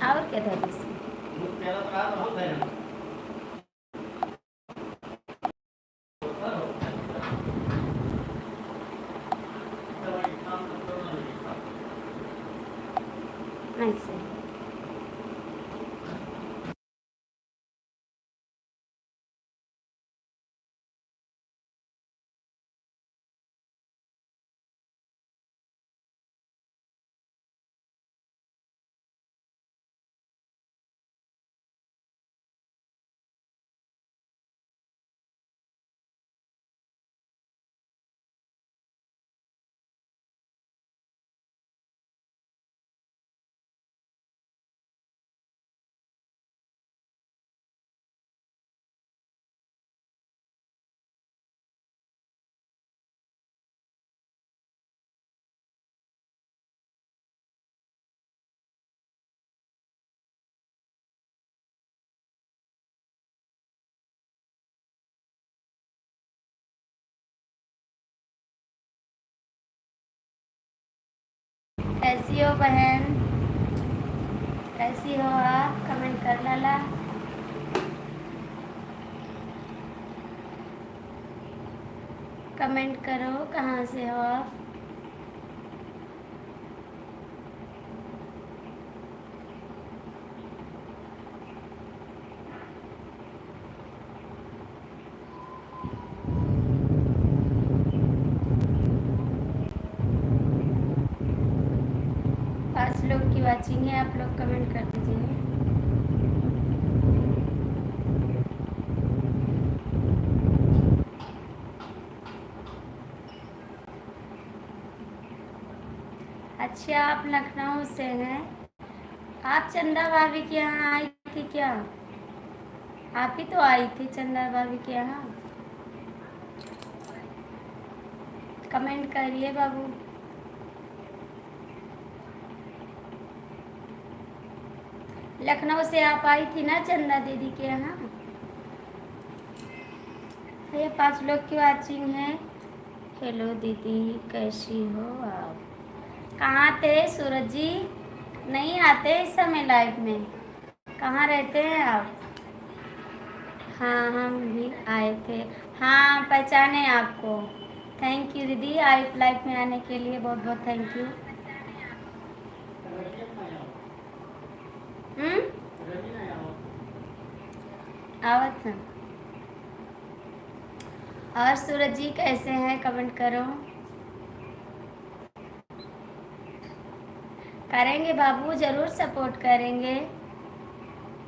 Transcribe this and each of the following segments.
और क्या धरी से ऐसे कैसी हो बहन, कैसी हो आप? कमेंट कर लाला। कमेंट करो कहाँ से हो आप। पाँच लोग की वाचिंग है, आप लोग कमेंट कर दीजिए। अच्छा, आप लखनऊ से हैं। आप चंदा भाभी के यहाँ आई थी क्या? आप ही तो आई थी चंदा भाभी के यहाँ। कमेंट करिए बाबू। लखनऊ से आप आई थी ना चंदा दीदी के यहाँ। ये 5 लोग की वाचिंग है। हेलो दीदी, कैसी हो आप? कहाँ थे सूरज जी? नहीं आते इस समय लाइव में, कहाँ रहते हैं आप? हाँ, हम भी आए थे। हाँ, पहचाने आपको। थैंक यू दीदी, आप लाइव में आने के लिए बहुत बहुत थैंक यू। आवत हैं। और सूरज जी कैसे हैं? कमेंट करो। करेंगे बाबू, ज़रूर सपोर्ट करेंगे,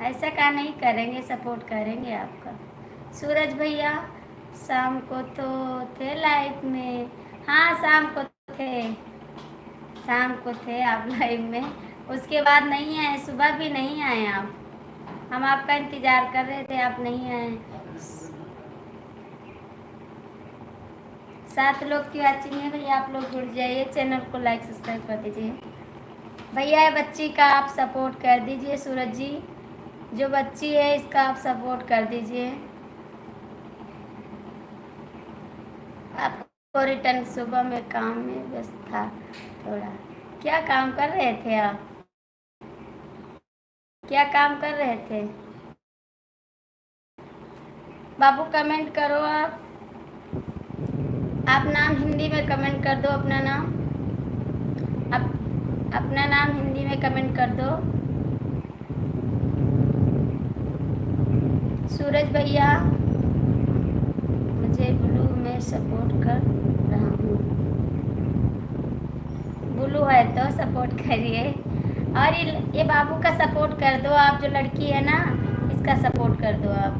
ऐसा का नहीं करेंगे, सपोर्ट करेंगे आपका। सूरज भैया शाम को तो थे लाइव में। हाँ, शाम को थे, शाम को थे आप लाइव में, उसके बाद नहीं आए, सुबह भी नहीं आए आप। हम आपका इंतज़ार कर रहे थे, आप नहीं आए। 7 लोग की वाचिंग है भैया, आप लोग जुड़ जाइए, चैनल को लाइक सब्सक्राइब कर दीजिए। भैया बच्ची का आप सपोर्ट कर दीजिए। सूरज जी, जो बच्ची है इसका आप सपोर्ट कर दीजिए। आपको रिटर्न सुबह में काम में व्यस्त था थोड़ा। क्या काम कर रहे थे आप? क्या काम कर रहे थे बाबू? कमेंट करो आप नाम हिंदी में कमेंट कर दो, अपना नाम, अपना नाम हिंदी में कमेंट कर दो। सूरज भैया, मुझे ब्लू में सपोर्ट कर रहा हूँ। ब्लू है तो सपोर्ट करिए। और ये बाबू का सपोर्ट कर दो आप, जो लड़की है ना इसका सपोर्ट कर दो आप।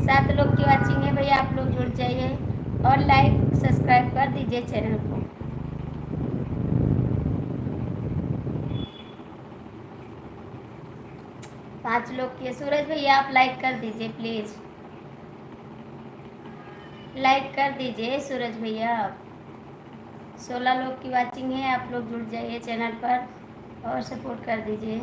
7 लोग की वाचिंग है भैया, आप लोग जुड़ जाइए और लाइक सब्सक्राइब कर दीजिए चैनल को। पाँच लोग की। सूरज भैया आप लाइक कर दीजिए प्लीज़, लाइक कर दीजिए सूरज भैया। 16 लोग की वाचिंग है, आप लोग जुड़ जाइए चैनल पर और सपोर्ट कर दीजिए।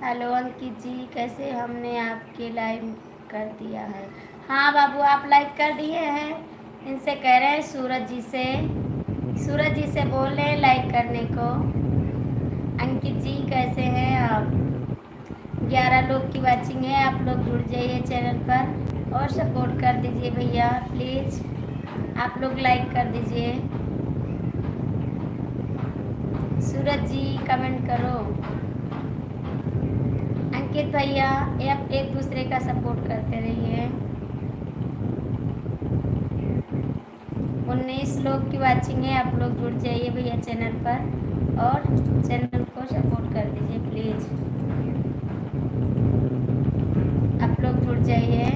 हेलो अंकित जी, कैसे? हमने आपके लाइव कर दिया है। हाँ बाबू, आप लाइक कर दिए हैं। इनसे कह रहे हैं सूरज जी से बोल रहे हैं लाइक करने को। अंकित जी कैसे हैं आप? 11 लोग की वाचिंग है, आप लोग जुड़ जाइए चैनल पर और सपोर्ट कर दीजिए भैया प्लीज़। आप लोग लाइक कर दीजिए। सूरज जी कमेंट करो। अंकित भैया आप एक दूसरे का सपोर्ट करते रहिए। 19 लोग की वाचिंग है, आप लोग जुड़ जाइए भैया चैनल पर और चैनल को सपोर्ट कर दीजिए प्लीज़। आप लोग जुड़ जाइए।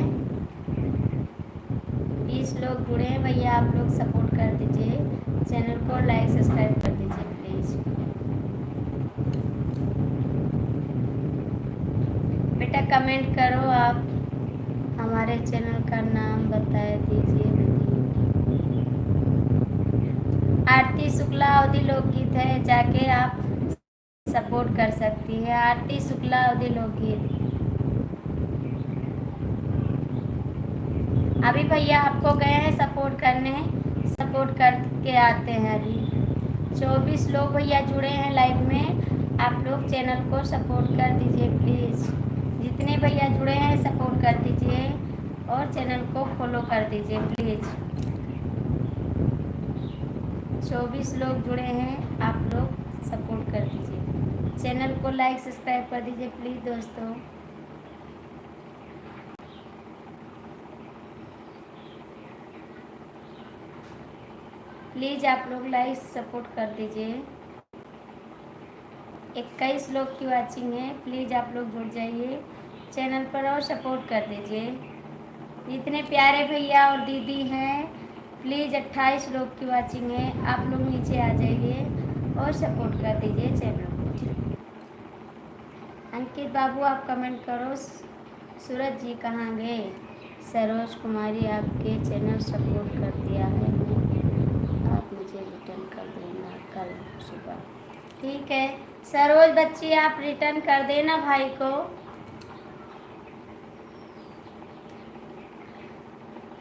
20 लोग जुड़े हैं भैया, आप लोग सपोर्ट कर दीजिए। चैनल को लाइक सब्सक्राइब कर दीजिए प्लीज़। बेटा कमेंट करो, आप हमारे चैनल का नाम बता दीजिए दीदी। आरती शुक्ला अवधि लोकगीत है, जाके आप सपोर्ट कर सकती है। आरती शुक्ला अवधि लोकगीत। अभी भैया आपको गए हैं सपोर्ट करने, सपोर्ट करके आते हैं। अभी 24 लोग भैया जुड़े हैं लाइव में, आप लोग चैनल को सपोर्ट कर दीजिए प्लीज़। जितने भैया जुड़े हैं सपोर्ट कर दीजिए और चैनल को फॉलो कर दीजिए प्लीज़। 24 लोग जुड़े हैं, आप लोग सपोर्ट कर दीजिए। चैनल को लाइक सब्सक्राइब कर दीजिए प्लीज़ दोस्तों। प्लीज़ आप लोग लाइक सपोर्ट कर दीजिए। 21 लोग की वाचिंग है, प्लीज़ आप लोग जुड़ जाइए चैनल पर और सपोर्ट कर दीजिए। जितने प्यारे भैया और दीदी हैं प्लीज़ 28 लोग की वाचिंग है, आप लोग नीचे आ जाइए और सपोर्ट कर दीजिए चैनल को। अंकित बाबू आप कमेंट करो। सूरज जी कहाँ गए? सरोज कुमारी आपके चैनल सपोर्ट कर दिया है, आप मुझे रिटर्न कर देना कल सुबह। ठीक है सरोज बच्ची, आप रिटर्न कर देना भाई को।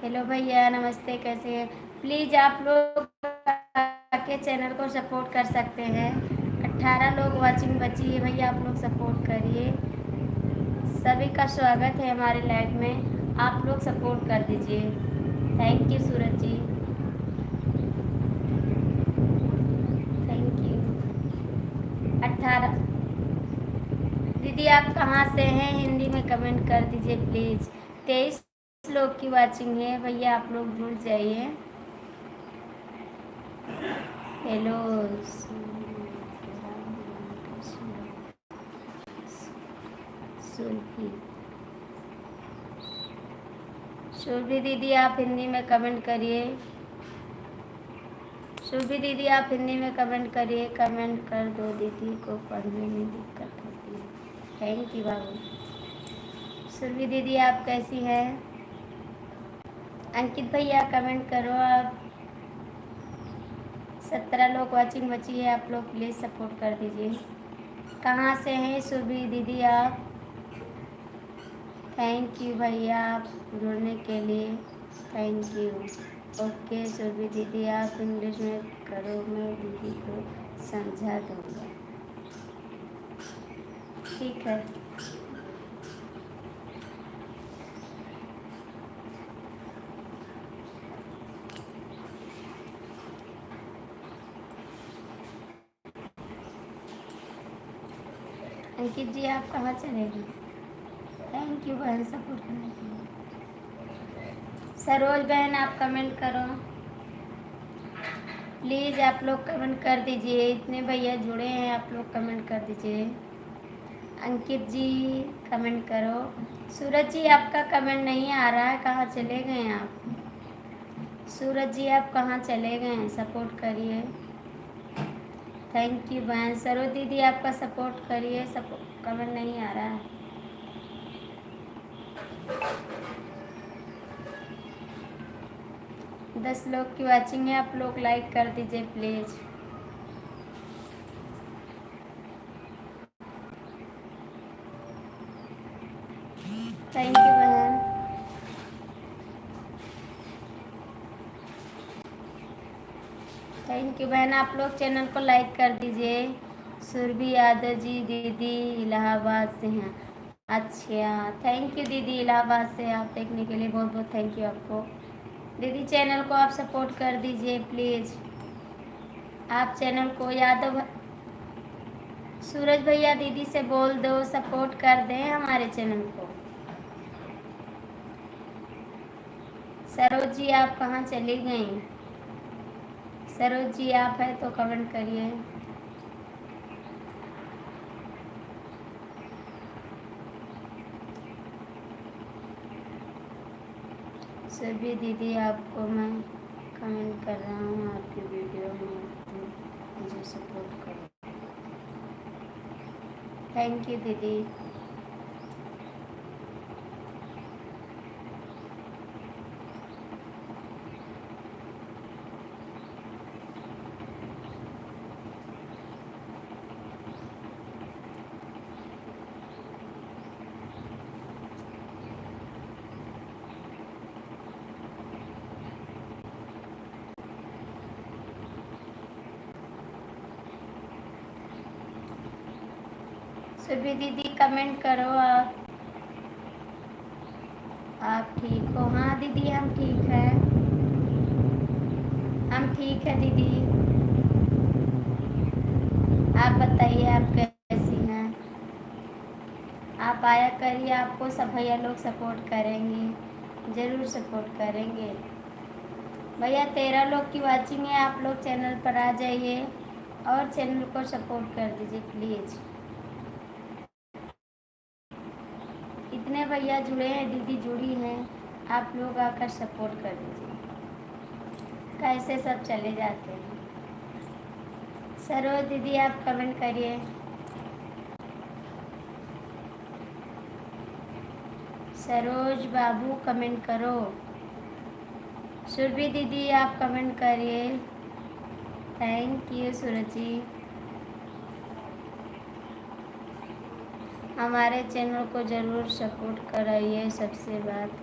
हेलो भैया नमस्ते, कैसे हैं? प्लीज़ आप लोग आके चैनल को सपोर्ट कर सकते हैं। 18 लोग वाचिंग बची है भैया, आप लोग सपोर्ट करिए। सभी का स्वागत है हमारे लाइव में, आप लोग सपोर्ट कर दीजिए। Thank you Suraj ji, thank you. 18 दीदी आप कहाँ से हैं, हिंदी में कमेंट कर दीजिए प्लीज़। 23 लोग की वाचिंग है भैया, आप लोग जुड़ जाइए। हेलो सुरभि दीदी आप हिंदी में कमेंट करिए। सुरभि दीदी आप हिंदी में कमेंट करिए, कमेंट कर दो, दीदी को पढ़ने में दिक्कत होती है। थैंक यू बाबू। सुरभि दीदी आप कैसी हैं? अंकित भैया कमेंट करो आप। 17 लोग वाचिंग बची है, आप लोग प्लीज़ सपोर्ट कर दीजिए। कहाँ से हैं सुरभि दीदी आप? थैंक यू भैया आप जुड़ने के लिए, थैंक यू। ओके सुरभि दीदी आप इंग्लिश में करो, मैं दीदी को समझा दूँगा। ठीक है अंकित जी आप कहाँ चले गए? थैंक यू बहन सपोर्ट करने के लिए। सरोज बहन आप कमेंट करो प्लीज़, आप लोग कमेंट कर दीजिए। इतने भैया जुड़े हैं, आप लोग कमेंट कर दीजिए। अंकित जी कमेंट करो। सूरज जी आपका कमेंट नहीं आ रहा है, कहाँ चले गए हैं आप? सूरज जी आप कहाँ चले गए हैं, सपोर्ट करिए। थैंक यू बहन। सरोज दीदी आपका सपोर्ट करिए, सपोर्ट कमेंट नहीं आ रहा है। दस लोग की वाचिंग है, आप लोग लाइक कर दीजिए प्लीज़। थैंक यू बहन। थैंक यू बहन। आप लोग चैनल को लाइक कर दीजिए। सुरभि यादव जी दीदी इलाहाबाद से हैं। अच्छा, थैंक यू दीदी, इलाहाबाद से आप देखने के लिए बहुत बहुत थैंक यू आपको। दीदी चैनल को आप सपोर्ट कर दीजिए प्लीज़। आप चैनल को यादव सूरज भैया दीदी से बोल दो सपोर्ट कर दें हमारे चैनल को। सरोज जी आप कहाँ चली गई? सरोज जी आप है तो कमेंट करिए। सभी दीदी आपको मैं कमेंट कर रहा हूँ, आपकी वीडियो में मुझे सपोर्ट करो। थैंक यू दीदी। सुरभि दीदी कमेंट करो आप ठीक हो? हाँ दीदी हम ठीक हैं, हम ठीक है दीदी। आप बताइए आप कैसी हैं? आप आया करिए, आपको सब भैया लोग सपोर्ट करेंगे, ज़रूर सपोर्ट करेंगे। भैया 13 लोग की वाचिंग है, आप लोग चैनल पर आ जाइए और चैनल को सपोर्ट कर दीजिए प्लीज़। इतने भैया जुड़े हैं, दीदी जुड़ी हैं, आप लोग आकर सपोर्ट कर दीजिए। कैसे सब चले जाते हैं। सरोज दीदी आप कमेंट करिए। सरोज बाबू कमेंट करो। सुरभि दीदी आप कमेंट करिए। थैंक यू सूरज जी। हमारे चैनल को ज़रूर सपोर्ट कराइए, सबसे बात।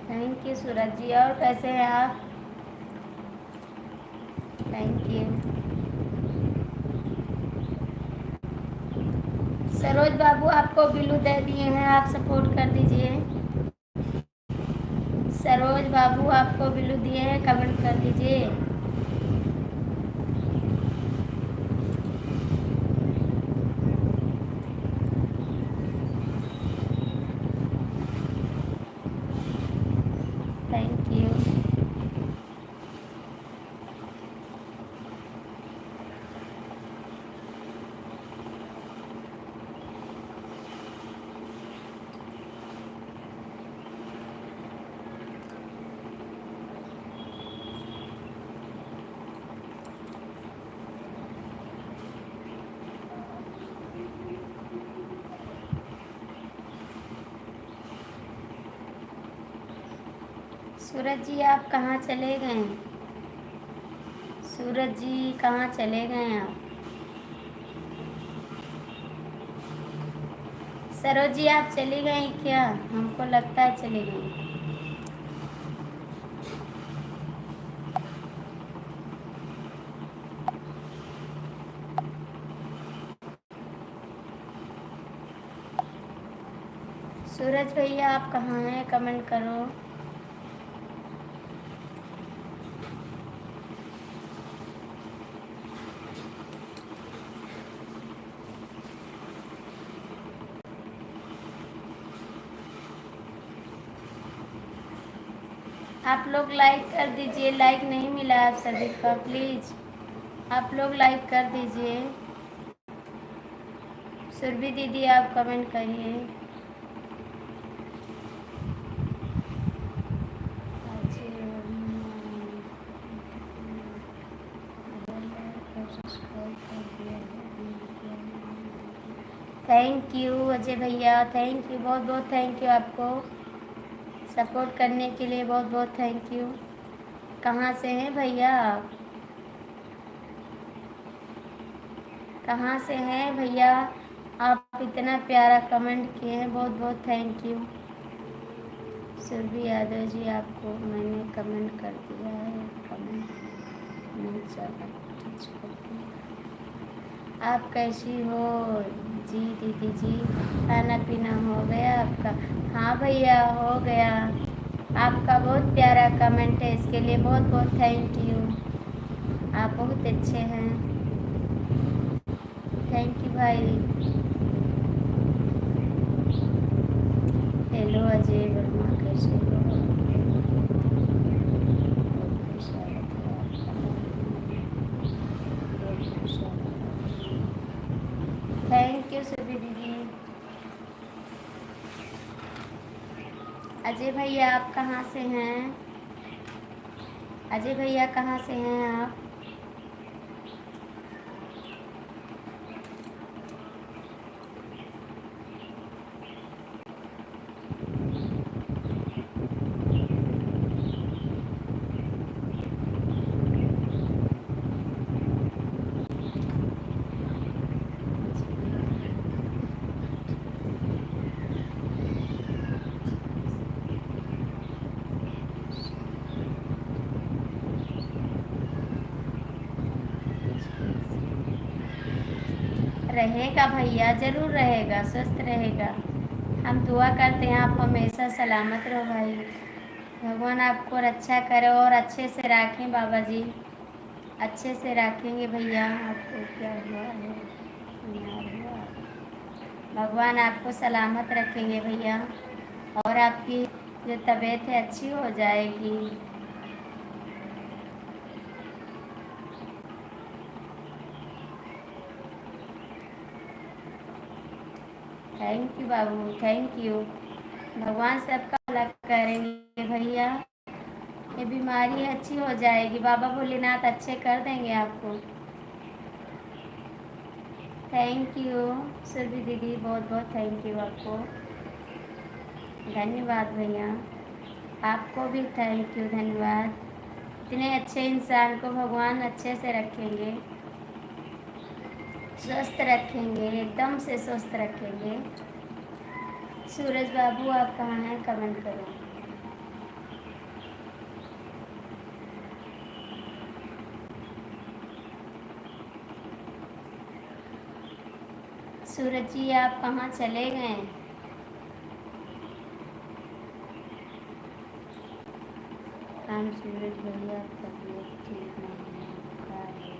थैंक यू सूरज जी। और कैसे हैं आप? Thank you. सरोज बाबू आपको बिल्लू दे दिए हैं, आप सपोर्ट कर दीजिए। सरोज बाबू आपको बिल्लू दिए हैं, कमेंट कर दीजिए। Thank you. सूरज जी आप कहाँ चले गए? सूरज जी कहाँ चले गए आप? सरोज जी आप चली गई क्या? हमको लगता है चली गई। सूरज भैया आप कहाँ हैं? कमेंट करो। आप लोग लाइक कर दीजिए, लाइक नहीं मिला आप सभी का, प्लीज़ आप लोग लाइक कर दीजिए। सुरभि दीदी आप कमेंट करिए। थैंक यू अजय भैया, थैंक यू, बहुत बहुत थैंक यू आपको सपोर्ट करने के लिए, बहुत बहुत थैंक यू। कहाँ से हैं भैया आप? कहाँ से हैं भैया आप? इतना प्यारा कमेंट किए हैं, बहुत बहुत थैंक यू। सुरभि यादव जी, आपको मैंने कमेंट कर दिया है, कमेंट नहीं चला, टच कर दिया। आप कैसी हो जी दीदी जी? खाना पीना हो गया आपका? हाँ भैया हो गया। आपका बहुत प्यारा कमेंट है, इसके लिए बहुत बहुत थैंक यू। आप बहुत अच्छे हैं, थैंक यू भाई। हेलो अजय वर्मा, कैसे हो? बहुत स्वागत है आपका, बहुत स्वागत है। थैंक यू सुबी दीदी। अजय भैया आप कहाँ से हैं? अजय भैया कहाँ से हैं आप? रहेगा भैया, ज़रूर रहेगा, स्वस्थ रहेगा। हम दुआ करते हैं आप हमेशा सलामत रहो भाई। भगवान आपको रक्षा करे और अच्छे से रखें बाबा जी, अच्छे से रखेंगे भैया। आपको क्या हुआ है? बीमार हुआ? भगवान आपको सलामत रखेंगे भैया, और आपकी जो तबीयत है अच्छी हो जाएगी। Thank you Babu, thank you. भगवान सबका भला करेंगे भैया, ये बीमारी अच्छी हो जाएगी, बाबा भोलेनाथ अच्छे कर देंगे आपको। थैंक यू सुरभि दीदी, बहुत बहुत थैंक यू आपको, धन्यवाद भैया। आपको भी थैंक यू, धन्यवाद। इतने अच्छे इंसान को भगवान अच्छे से रखेंगे, स्वस्थ रखेंगे, एकदम से स्वस्थ रखेंगे। सूरज बाबू आप कहाँ हैं? कमेंट करो। सूरज जी आप कहाँ चले गए? हम सूरज भैया तबीयत ठीक नहीं है, बुखार है।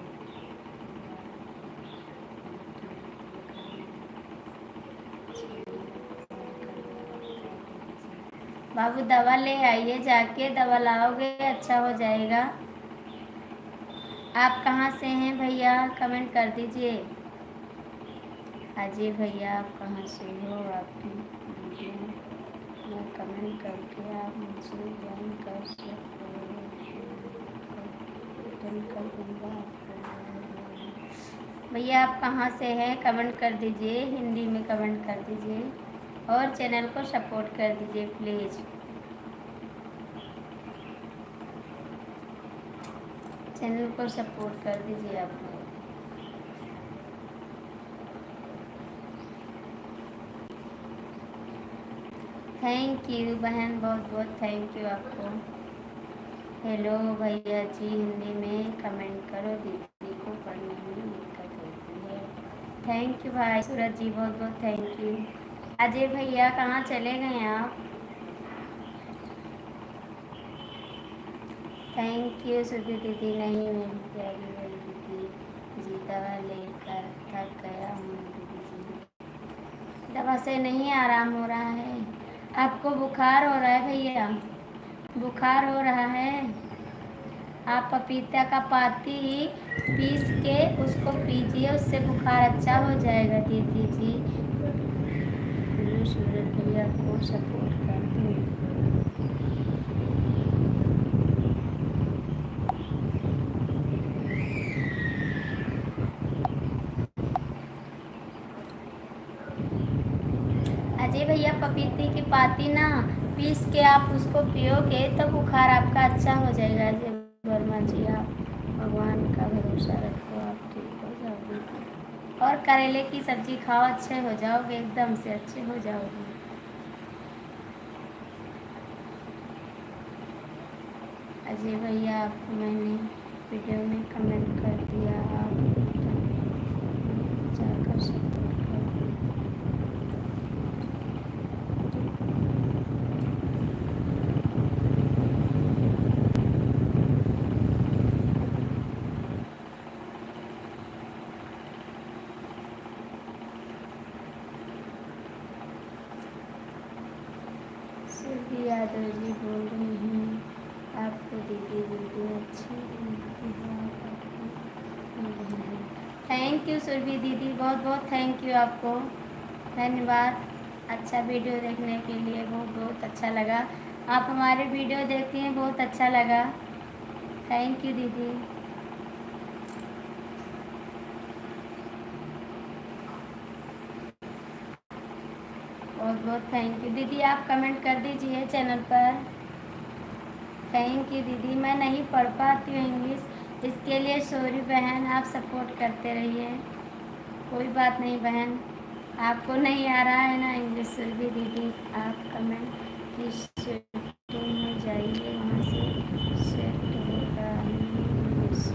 बाबू दवा ले आइए, जाके दवा लाओगे अच्छा हो जाएगा। आप कहाँ से हैं भैया? कमेंट कर दीजिए। अजय भैया आप कहाँ से हो? आपकी वीडियो में कमेंट करके आप मुझसे ज्वाइन कर सकते हो, रिटर्न कर दूँगा आपको। भैया आप कहाँ से हैं? कमेंट कर दीजिए, हिंदी में कमेंट कर दीजिए, और चैनल को सपोर्ट कर दीजिए प्लीज़। चैनल को सपोर्ट कर दीजिए आप लोग। थैंक यू बहन, बहुत बहुत थैंक यू आपको। हेलो भैया जी, हिंदी में कमेंट करो, दीदी को पढ़ने में दिक्कत होती है। थैंक यू भाई सूरज जी, बहुत बहुत थैंक यू। अजय भैया कहाँ चले गए आप? थैंक यू सुबह दीदी, नहीं मेरी प्यारी बड़ी दीदी जी, दवा लेकर थक गया हूँ दीदी जी, दवा से नहीं आराम हो रहा है। आपको बुखार हो रहा है भैया? बुखार हो रहा है? आप पपीता का पाती पीस के उसको पीजिए, उससे बुखार अच्छा हो जाएगा दीदी जी। सूरज भैया को सपोर्ट कर दूँ? भैया पपीते की पाती ना पीस के आप उसको पियोगे तो बुखार आपका अच्छा हो जाएगा। अजय वर्मा जी, आप भगवान का भरोसा रखो, आप ठीक हो जाओगे। और करेले की सब्जी खाओ, अच्छे हो जाओगे, एकदम से अच्छे हो जाओगे। अजय भैया, आपको मैंने वीडियो में कमेंट कर दिया, आप जाकर सपोर्ट कर दिया। सुरभि यादव जी बोल रही हैं, आपको दीदी वीडियो अच्छी लगती है। थैंक यू सुरभि दीदी, बहुत बहुत थैंक यू आपको, धन्यवाद। अच्छा वीडियो देखने के लिए बहुत बहुत अच्छा लगा। आप हमारे वीडियो देखती हैं, बहुत अच्छा लगा। थैंक यू दीदी। बहुत बहुत थैंक यू दीदी, आप कमेंट कर दीजिए चैनल पर। थैंक यू दीदी, मैं नहीं पढ़ पाती हूँ इंग्लिश, इसके लिए सॉरी बहन, आप सपोर्ट करते रहिए। कोई बात नहीं बहन, आपको नहीं आ रहा है ना इंग्लिश भी दीदी, आप कमेंट की सेटिंग में जाइए, वहाँ से सेट होगा इंग्लिश।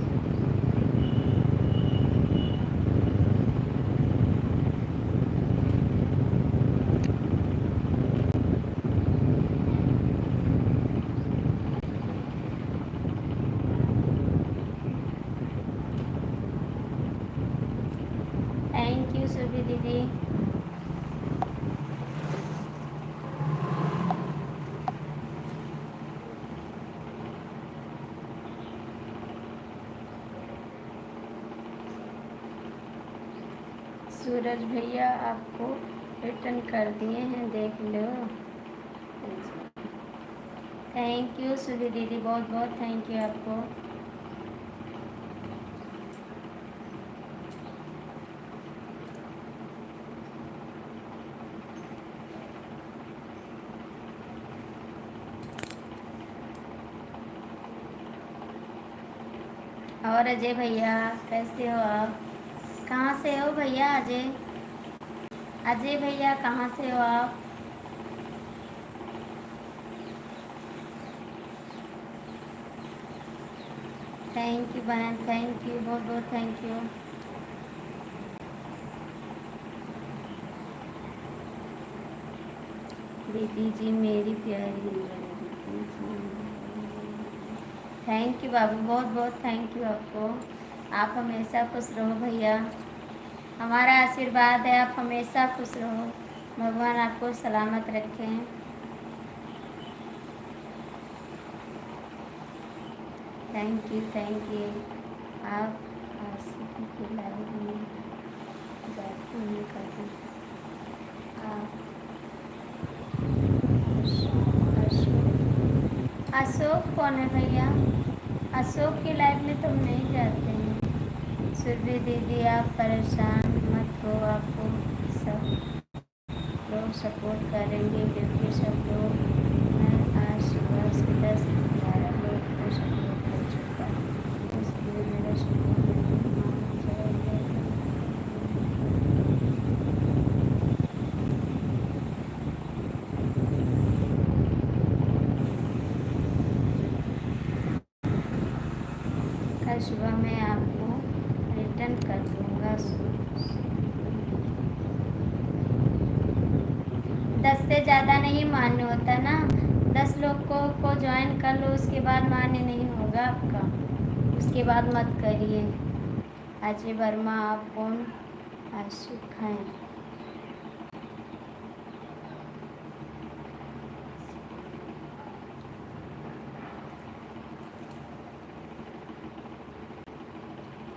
थैंक यू सुरभि दीदी। सूरज भैया आपको रिटर्न कर दिए हैं, देख लो। थैंक यू सुरभि दीदी, बहुत बहुत थैंक यू आपको। और अजय भैया कैसे हो आप? कहाँ से हो भैया अजय? अजय भैया कहाँ से हो आप? थैंक यू बहन, थैंक यू, बहुत बहुत थैंक यू। दीदी जी मेरी प्यारी दीदी जी, थैंक यू बाबू, बहुत बहुत थैंक यू आपको। आप हमेशा खुश रहो भैया, हमारा आशीर्वाद है, आप हमेशा खुश रहो, भगवान आपको सलामत रखें। Thank you, thank you. आप आशिकी की लाइफ में जाती हैं कभी? आप अशोक कौन है भैया? अशोक की लाइफ में तुम नहीं जाते हैं। सुरभि दीदी आप परेशान मत हो, आपको सब लोग सपोर्ट करेंगे, क्योंकि सब लोग, मैं आज सुबह से 10-11 लोग को सपोर्ट कर चुका, इसलिए मेरा सपोर्ट नहीं माना जाएगा। कल सुबह मैं आपको रिटर्न कर दूँगा। 10 से ज़्यादा नहीं मान्य होता ना, 10 लोगों को ज्वाइन कर लो, उसके बाद मान्य नहीं होगा आपका, उसके बाद मत करिए। अजय वर्मा आप कौन आशिक हैं?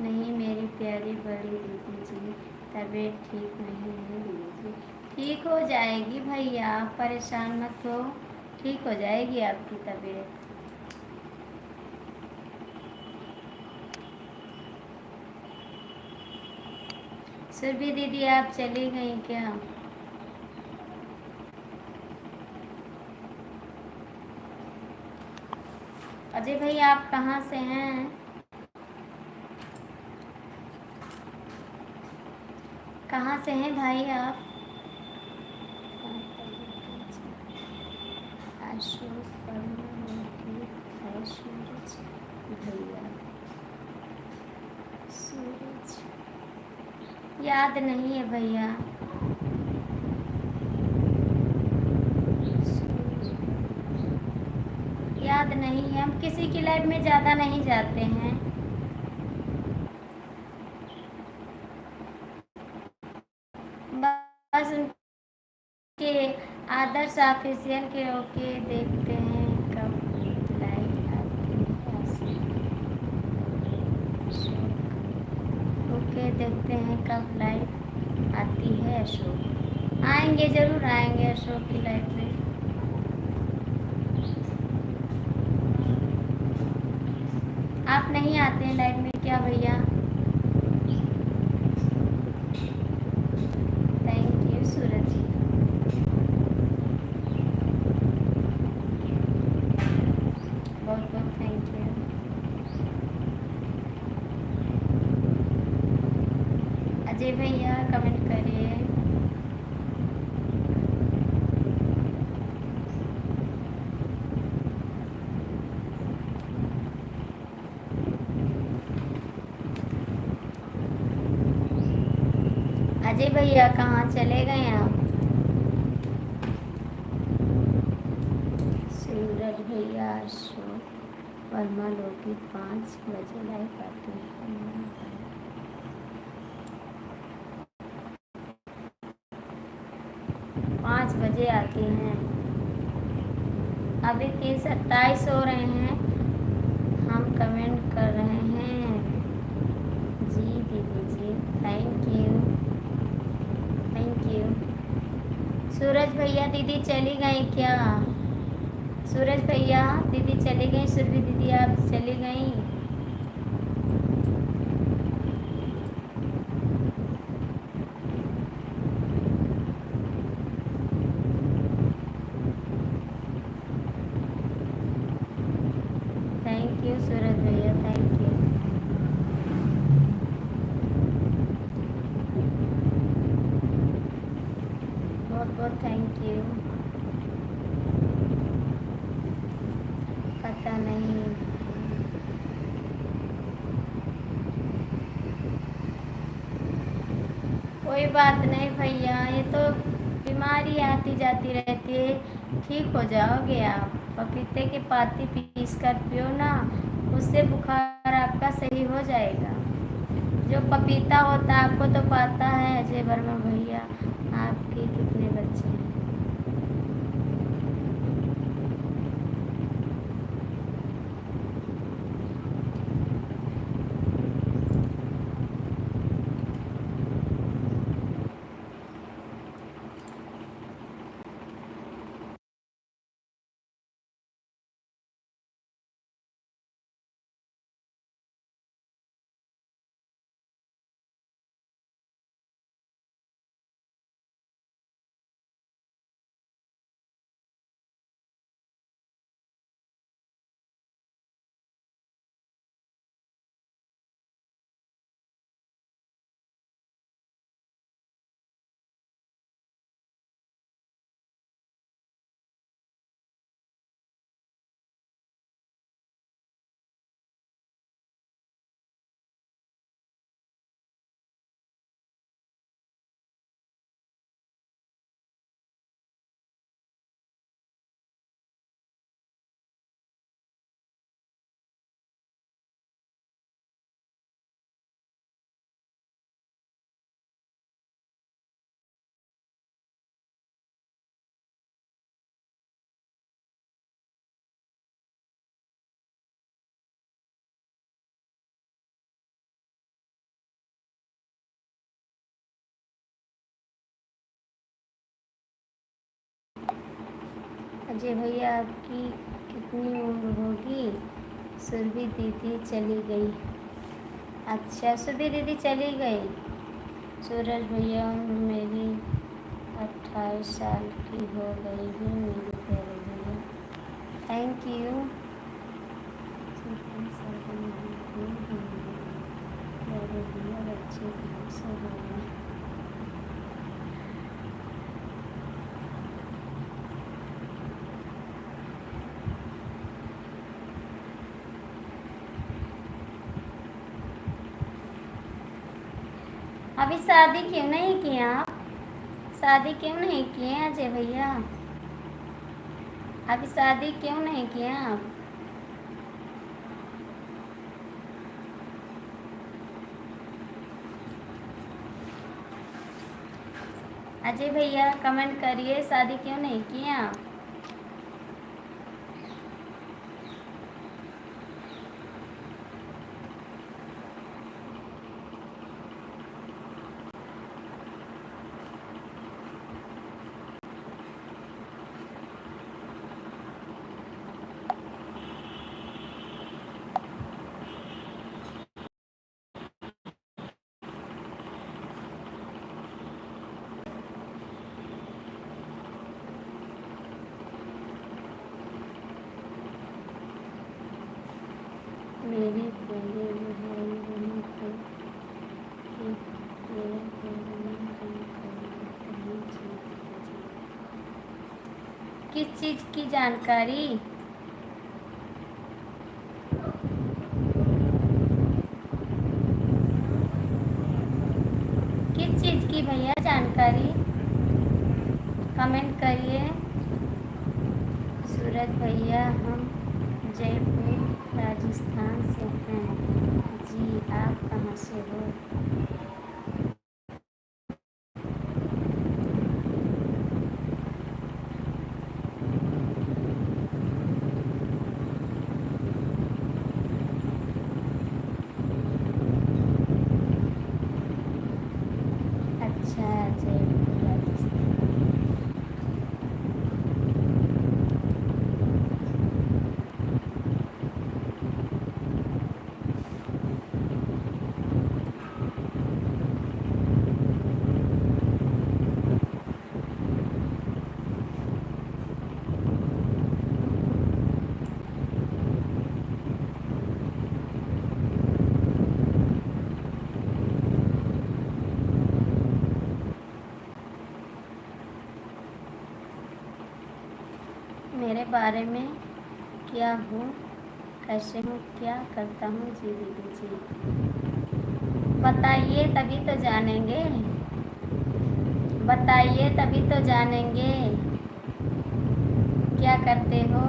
नहीं मेरी प्यारी बड़ी दीदी जी, तबीयत ठीक नहीं है दीदी जी। ठीक हो जाएगी भैया, आप परेशान मत हो, ठीक हो जाएगी आपकी तबीयत। सुरभि दीदी आप चली गई क्या? अजय भैया आप कहाँ से हैं? कहाँ से हैं भाई आप? अशोक वर्मा, लोकेत है, सूरज भैया। सूरज याद नहीं है भैया। याद नहीं है, हम किसी की लाइफ में ज़्यादा नहीं जाते हैं। बस उनके आदर्श ऑफिशियल के ओके देखते हैं कब लाइव आती है। ओके देखते हैं कब लाइव आती है अशोक। आएंगे, ज़रूर आएंगे अशोक की लाइफ में। आप नहीं आते हैं लाइव में क्या भैया? थैंक यू सूरज जी। बहुत बहुत थैंक यू। अजय भैया कमेंट करिए। अजय भैया कहाँ चले गए आप? सूरज भैया, अशोक वर्मा, लोकेत 5 बजे लाइव आते हैं। 5 बजे आती हैं। अभी 3:27 हो रहे हैं, हम कमेंट कर रहे हैं। जी दीदी जी, thank you thank you. Suraj भैया दीदी चली गई क्या? सूरज भैया दीदी चली गई, सुरभि दीदी आप चली गई। थैंक यू सूरज भैया, थैंक यू। बहुत बहुत थैंक यू। पता नहीं। कोई बात नहीं भैया, ये तो बीमारी आती जाती रहती है, ठीक हो जाओगे आप। पपीते की पाती पीस कर पियो ना, उससे बुखार आपका सही हो जाएगा। जो पपीता होता है आपको तो पता है अजय वर्मा भैया, आपके कितने बच्चे हैं? अजय भैया आपकी कितनी उम्र होगी? सुरभि दीदी चली गई। अच्छा, सुरभि दीदी चली गई। सूरज भैया उम्र मेरी 28 साल की हो गई है मेरी प्यारे भैया। Thank you. बच्चे से हो गए। अभी शादी क्यों नहीं किए आप? शादी क्यों नहीं किए अजय भैया? अभी शादी क्यों नहीं किए आप? अजय भैया कमेंट करिए, शादी क्यों नहीं किए आप? मेरे प्यारे भाई बहनों को एक मेरा प्यारा किस चीज़ की जानकारी? किस चीज़ की भैया जानकारी? कमेंट करिए। सूरज भैया हम जयपुर राजस्थान से हैं। जी आप कहाँ से हो? अच्छा जयपुर राजस्थान। मेरे बारे में क्या हूँ, कैसे हूँ, क्या करता हूँ? जी दीदी जी बताइए तभी तो जानेंगे। बताइए तभी तो जानेंगे क्या करते हो।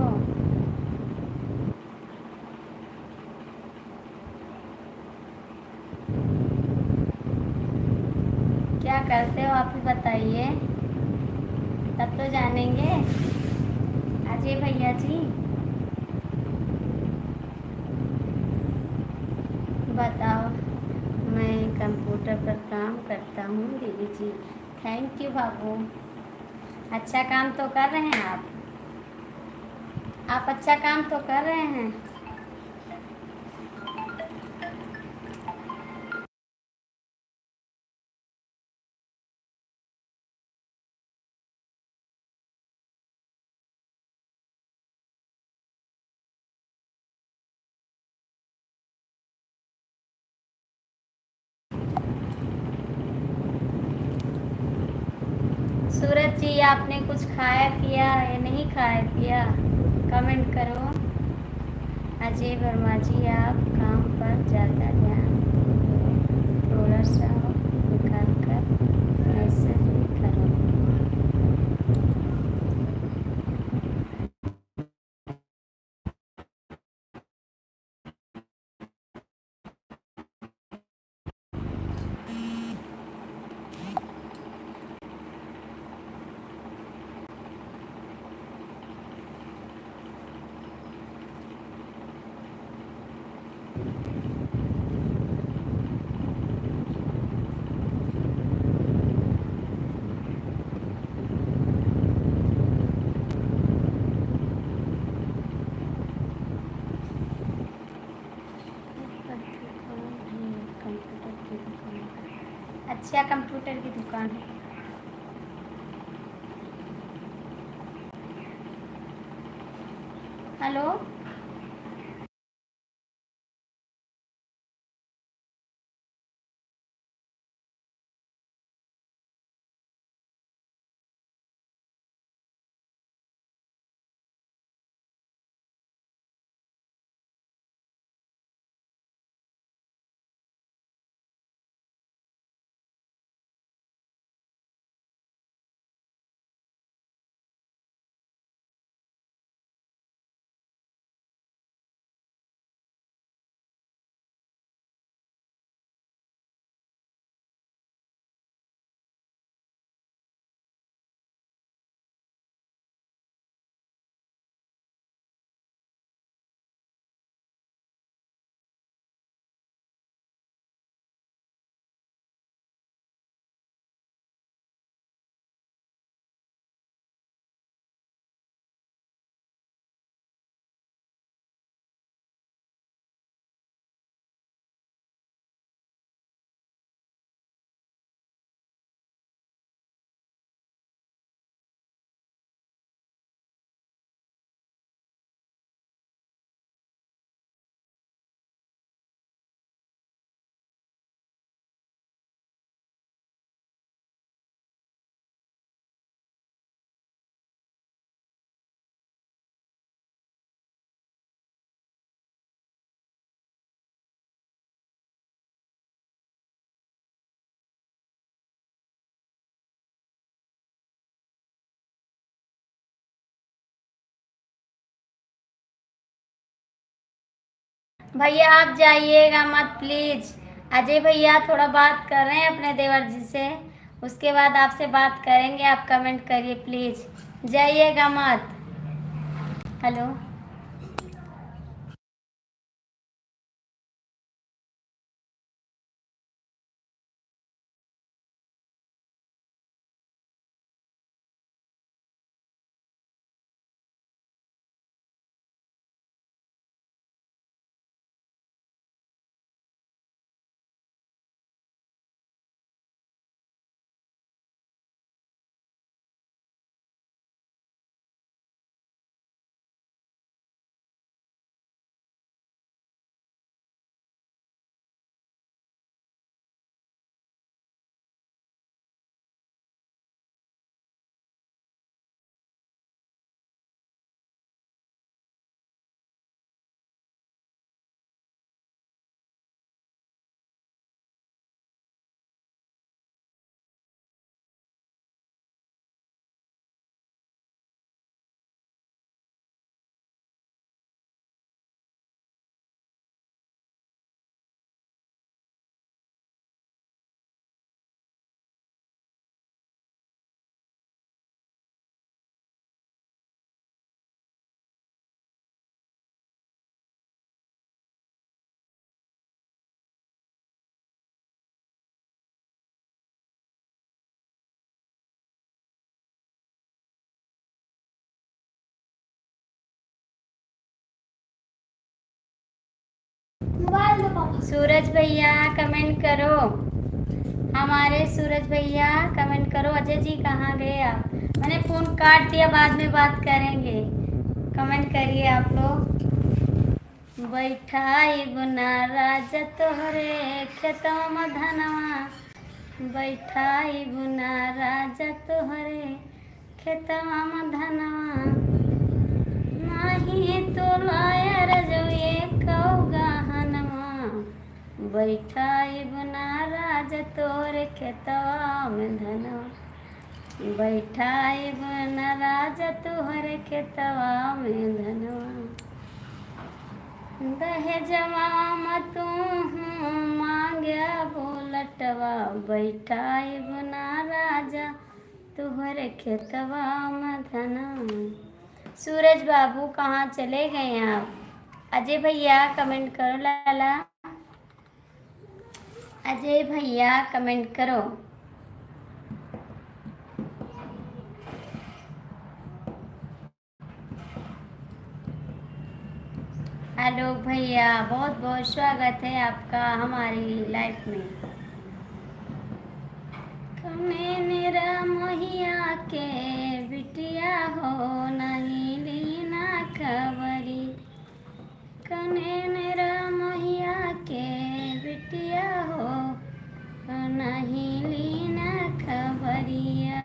क्या करते हो आप ही बताइए, तब तो जानेंगे। अजय भैया जी बताओ। मैं कंप्यूटर पर काम करता हूँ दीदी जी। थैंक यू बाबू। अच्छा काम तो कर रहे हैं आप अच्छा काम तो कर रहे हैं। सूरज जी आपने कुछ खाया पिया या नहीं खाया पिया? कमेंट करो। अजय वर्मा जी आप काम पर ज़्यादा ध्यान दो, थोड़ा सा निकाल कर मैसेज भी करो। कंप्यूटर की दुकान। अच्छा कंप्यूटर की दुकान है। हेलो। भैया आप जाइएगा मत प्लीज। अजय भैया थोड़ा बात कर रहे हैं अपने देवर जी से, उसके बाद आपसे बात करेंगे। आप कमेंट करिए प्लीज, जाइएगा मत। हेलो। सूरज भैया कमेंट करो, हमारे सूरज भैया कमेंट करो। अजय जी कहाँ गए आप? मैंने फ़ोन काट दिया, बाद में बात करेंगे। कमेंट करिए आप लोग। बैठाई बुना राजा तोहरे खेतवा में धनवा, बैठाई बुना राजा तोहरे खेतवा में धनवा, नाही तो लाया रजोए कौ गहनवा, बैठाई बुना राजा तोरे खेतवा में धनवा, बैठाई बुना राजा तोहरे खेतवा में धनवा, दहेजवा तू मांगया बोलटवा, बैठाई बुना राजा तुहरे खेतवा में धनवा। सूरज बाबू कहाँ चले गए आप? अजय भैया कमेंट करो लाला, अजय भैया कमेंट करो। आलोक भैया बहुत बहुत स्वागत है आपका हमारी लाइफ में। कमे मेरा मोहिया के बिटिया हो, नहीं लीना खबरी, कने मेरा मोहिया के बिटिया हो, नहीं लीना खबरिया,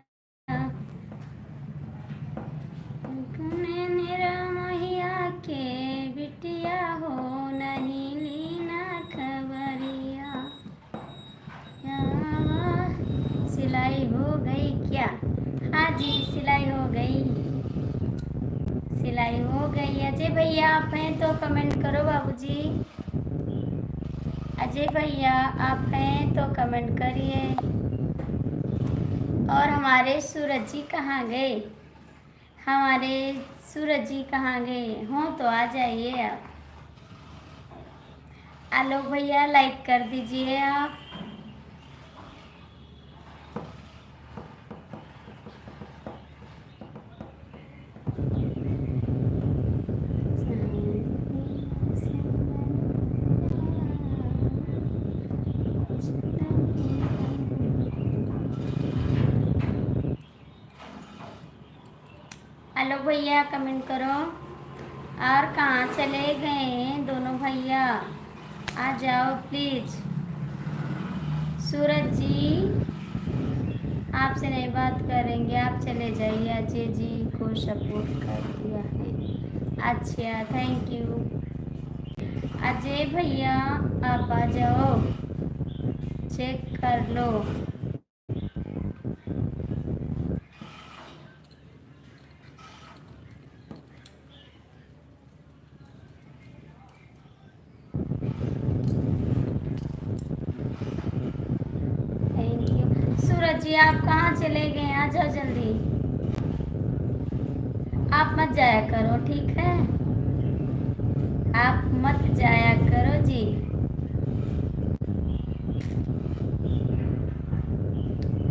कने मेरा मोहिया के बिटिया हो, नहीं लीना खबरिया। सिलाई हो गई क्या? हाँ जी सिलाई हो गई, सिलाई हो गई। अजय भैया आप हैं तो कमेंट करो बाबूजी, अजय भैया आप हैं तो कमेंट करिए। और हमारे सूरज जी कहाँ गए? हमारे सूरज जी कहाँ गए हों तो आ जाइए आप। आलोक भैया लाइक कर दीजिए आप। आलोक भैया कमेंट करो। और कहाँ चले गए दोनों भैया? आ जाओ प्लीज। सूरज जी आपसे नहीं बात करेंगे, आप चले जाइए। अजय जी को सपोर्ट कर दिया है, अच्छा थैंक यू। अजय भैया आप आ जाओ, चेक कर लो। जी आप कहाँ चले गए? आ जाओ जल्दी। आप मत जाया करो, ठीक है? आप मत जाया करो जी।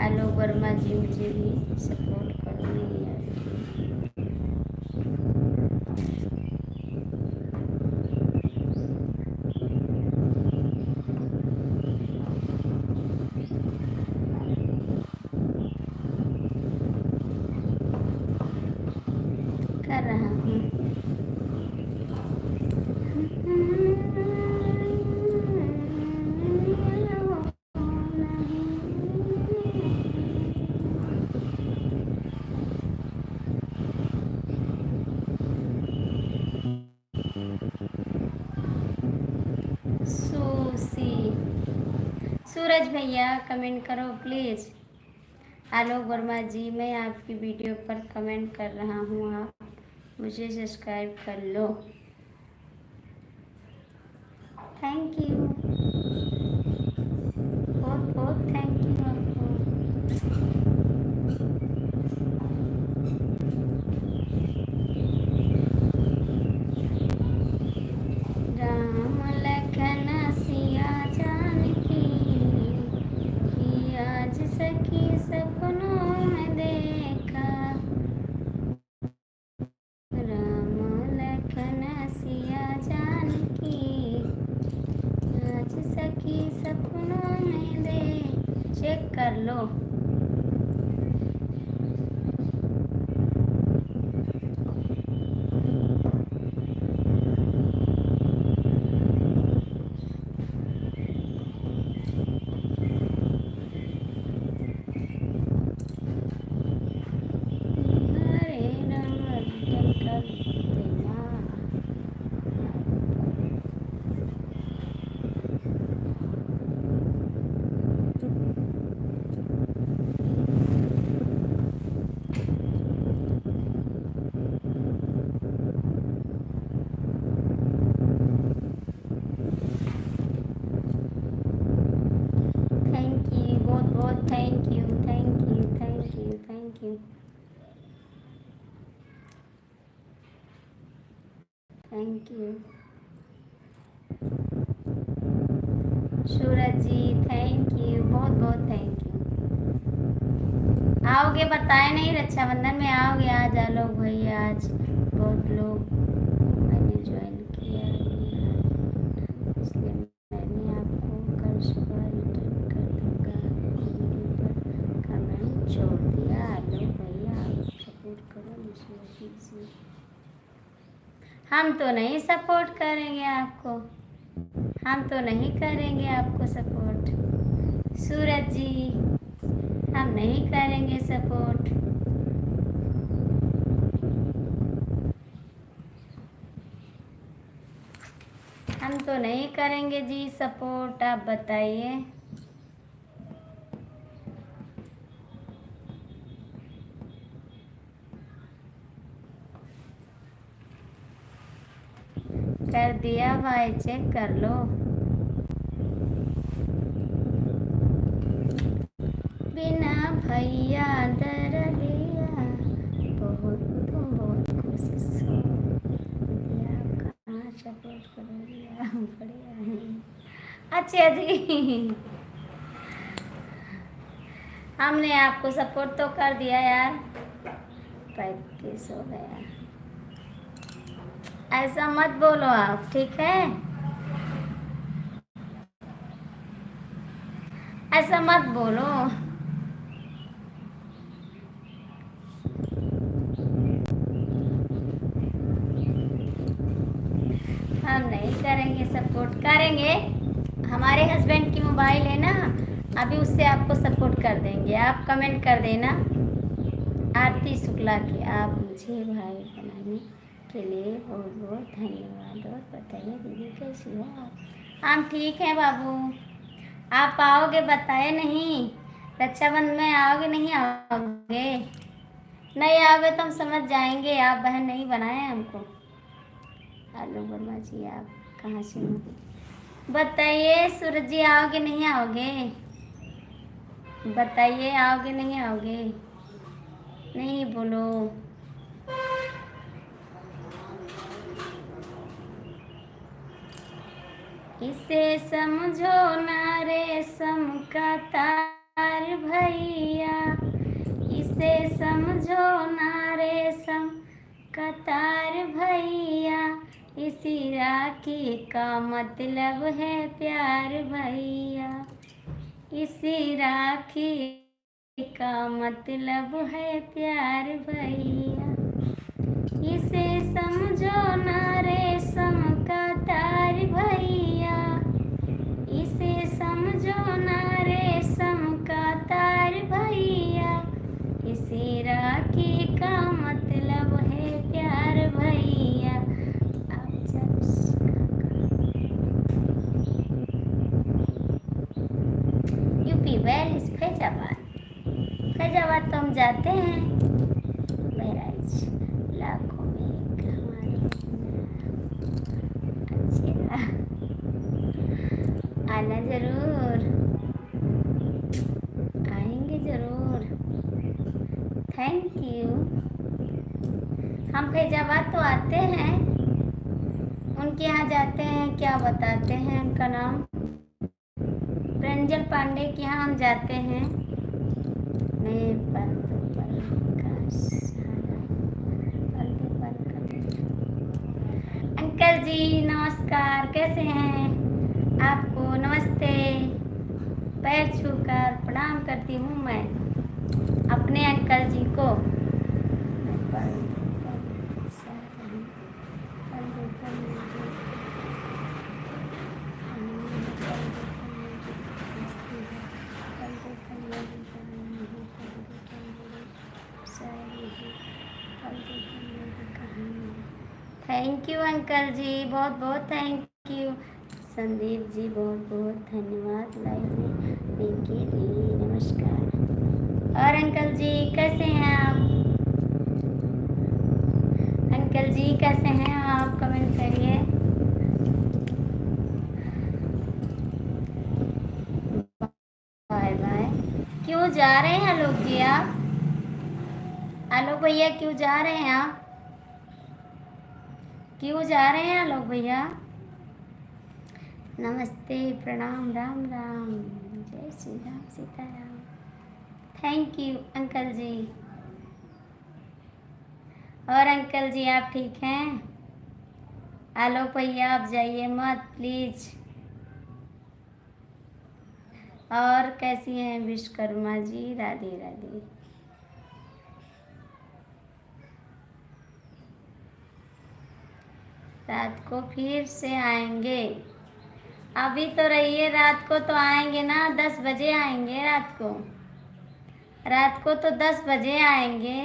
आलोक वर्मा जी मुझे भी सपोर्ट करो। नहीं यार, कर रहा हूँ। सुसी सूरज भैया कमेंट करो प्लीज़। आलोक वर्मा जी मैं आपकी वीडियो पर कमेंट कर रहा हूँ, आप मुझे सब्सक्राइब कर लो। थैंक यू, बहुत बहुत थैंक यू आपको। राम लखन सिया जानकी आज सखी सपनों में देखा। राम लखन सिया जानकी आज सखी सपनों में दे। चेक कर लो। हरे राम रिटर्न कर देना। थैंक यू, बहुत बहुत thank you, thank you, thank you, thank you, thank you. Suraj ji thank you, बहुत बहुत थैंक यू। आओगे बताए नहीं, रक्षाबंधन में आओगे? आज आलोक भैया आज बहुत लोग मैंने ज्वाइन किया इसलिए मैंने आपको कल सुबह रिटर्न कर दूंगा। वीडियो पर कमेंट छोड़ दिया। आलोक भैया आप सपोर्ट करो मुझे प्लीज। हम तो नहीं सपोर्ट करेंगे आपको, हम तो नहीं करेंगे आपको सपोर्ट। सूरज जी हम नहीं करेंगे सपोर्ट। हम तो नहीं करेंगे जी सपोर्ट, आप बताइए। कर दिया भाई, चेक कर लो। बिना भैया दर लिया बहुत तुम बहुत कोशिश हो दिया, कहाँ सपोर्ट करोगे आप? बढ़िया है। अच्छा जी हमने आपको सपोर्ट तो कर दिया यार। 35 हो गया। ऐसा मत बोलो आप, ठीक है? ऐसा मत बोलो। हम नहीं करेंगे सपोर्ट। करेंगे, हमारे हस्बैंड की मोबाइल है ना, अभी उससे आपको सपोर्ट कर देंगे। आप कमेंट कर देना आरती शुक्ला की। आप मुझे भाई बनाने के लिए बहुत बहुत धन्यवाद। और बताइए दीदी कैसी हो आप? हम ठीक हैं बाबू। आप आओगे बताए नहीं? रक्षाबंधन में आओगे नहीं आओगे? नहीं आओगे तो हम समझ जाएंगे आप बहन नहीं बनाए हमको। हेलो वर्मा जी आप कहाँ से हो बताइए? सूरज जी आओगे नहीं आओगे? बताइए, आओगे नहीं आओगे? नहीं बोलो। इसे समझो ना रेशम का तार भैया, इसे समझो ना रेशम का तार भैया, इसी राखी का मतलब है प्यार भैया, इसी राखी का मतलब है प्यार भैया, इसे समझो ना रेशम का तार भैया, इसे समझो ना रेशम का तार भैया, इसी राखी का मतलब है प्यार भैया। आप जब यूपी बैरिस फैजाबाद, फैजाबाद तो हम जाते हैं, बहराइच लाखों में एक हमारे। अच्छा, आना जरूर, आएंगे जरूर। Thank you. हम फैजाबाद तो आते हैं, उनके यहाँ जाते हैं, क्या बताते हैं उनका नाम, प्रंजल पांडे के यहाँ हम जाते हैं। नहीं अंकल जी नमस्कार, कैसे हैं? आपको नमस्ते, पैर छूकर प्रणाम करती हूँ मैं अपने अंकल जी को। थैंक यू अंकल जी, बहुत बहुत थैंक यू। संदीप जी बहुत बहुत धन्यवाद लाइव में आने के लिए, नमस्कार। और अंकल जी कैसे हैं आप? अंकल जी कैसे हैं आप? कमेंट करिए। Bye bye. क्यों जा रहे हैं आलोक जी आप? आलोक भैया क्यों जा रहे हैं आप? क्यों जा रहे हैं आलोक भैया? नमस्ते, प्रणाम, राम राम, जय Shri Ram, Sitaram. Thank you uncle ji. और अंकल जी आप ठीक हैं? आलोक भैया आप जाइए मत प्लीज। और कैसी हैं विश्वकर्मा जी? राधे राधे। रात को फिर से आएंगे? अभी तो रहिए, रात को तो आएंगे ना, 10 बजे आएंगे रात को। रात को तो 10 बजे आएंगे,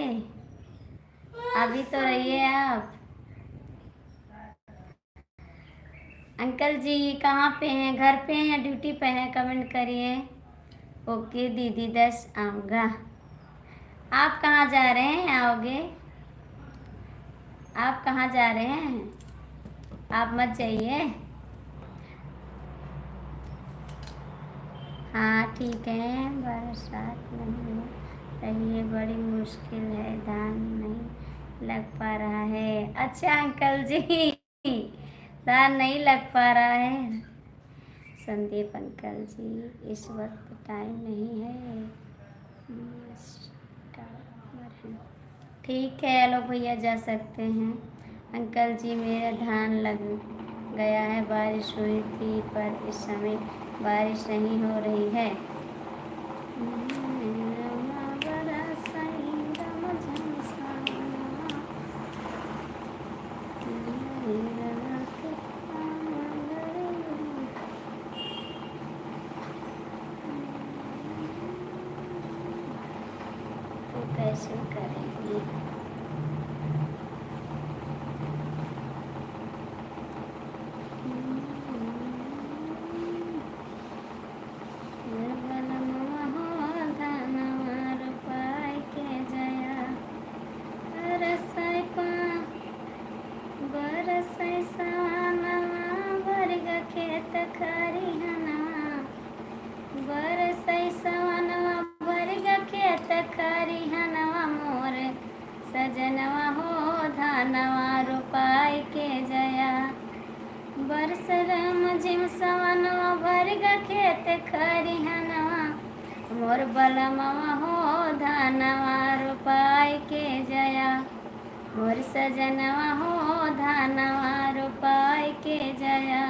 अभी तो रहिए आप। अंकल जी कहाँ पे हैं? घर पे हैं या ड्यूटी पे हैं? कमेंट करिए। ओके दीदी 10 आऊँगा। आप कहाँ जा रहे हैं? आओगे? आप कहाँ जा रहे हैं? आप मत जाइए। हाँ ठीक है, बरसात नहीं हो रही है, बड़ी मुश्किल है, धान नहीं लग पा रहा है। अच्छा अंकल जी, धान नहीं लग पा रहा है। संदीप अंकल जी इस वक्त टाइम नहीं है। ठीक है आलोक भैया जा सकते हैं। अंकल जी मेरा धान लग गया है, बारिश हुई थी पर इस समय बारिश नहीं हो रही है। तो कैसे करेंगे? खेत खरिहना बरसै सवनवा सवनवा भर ग खेत खरिहनवा मोर बलमवा हो धानवा रोपाई के जया मोर सजनवा हो धानवा रोपाई के जया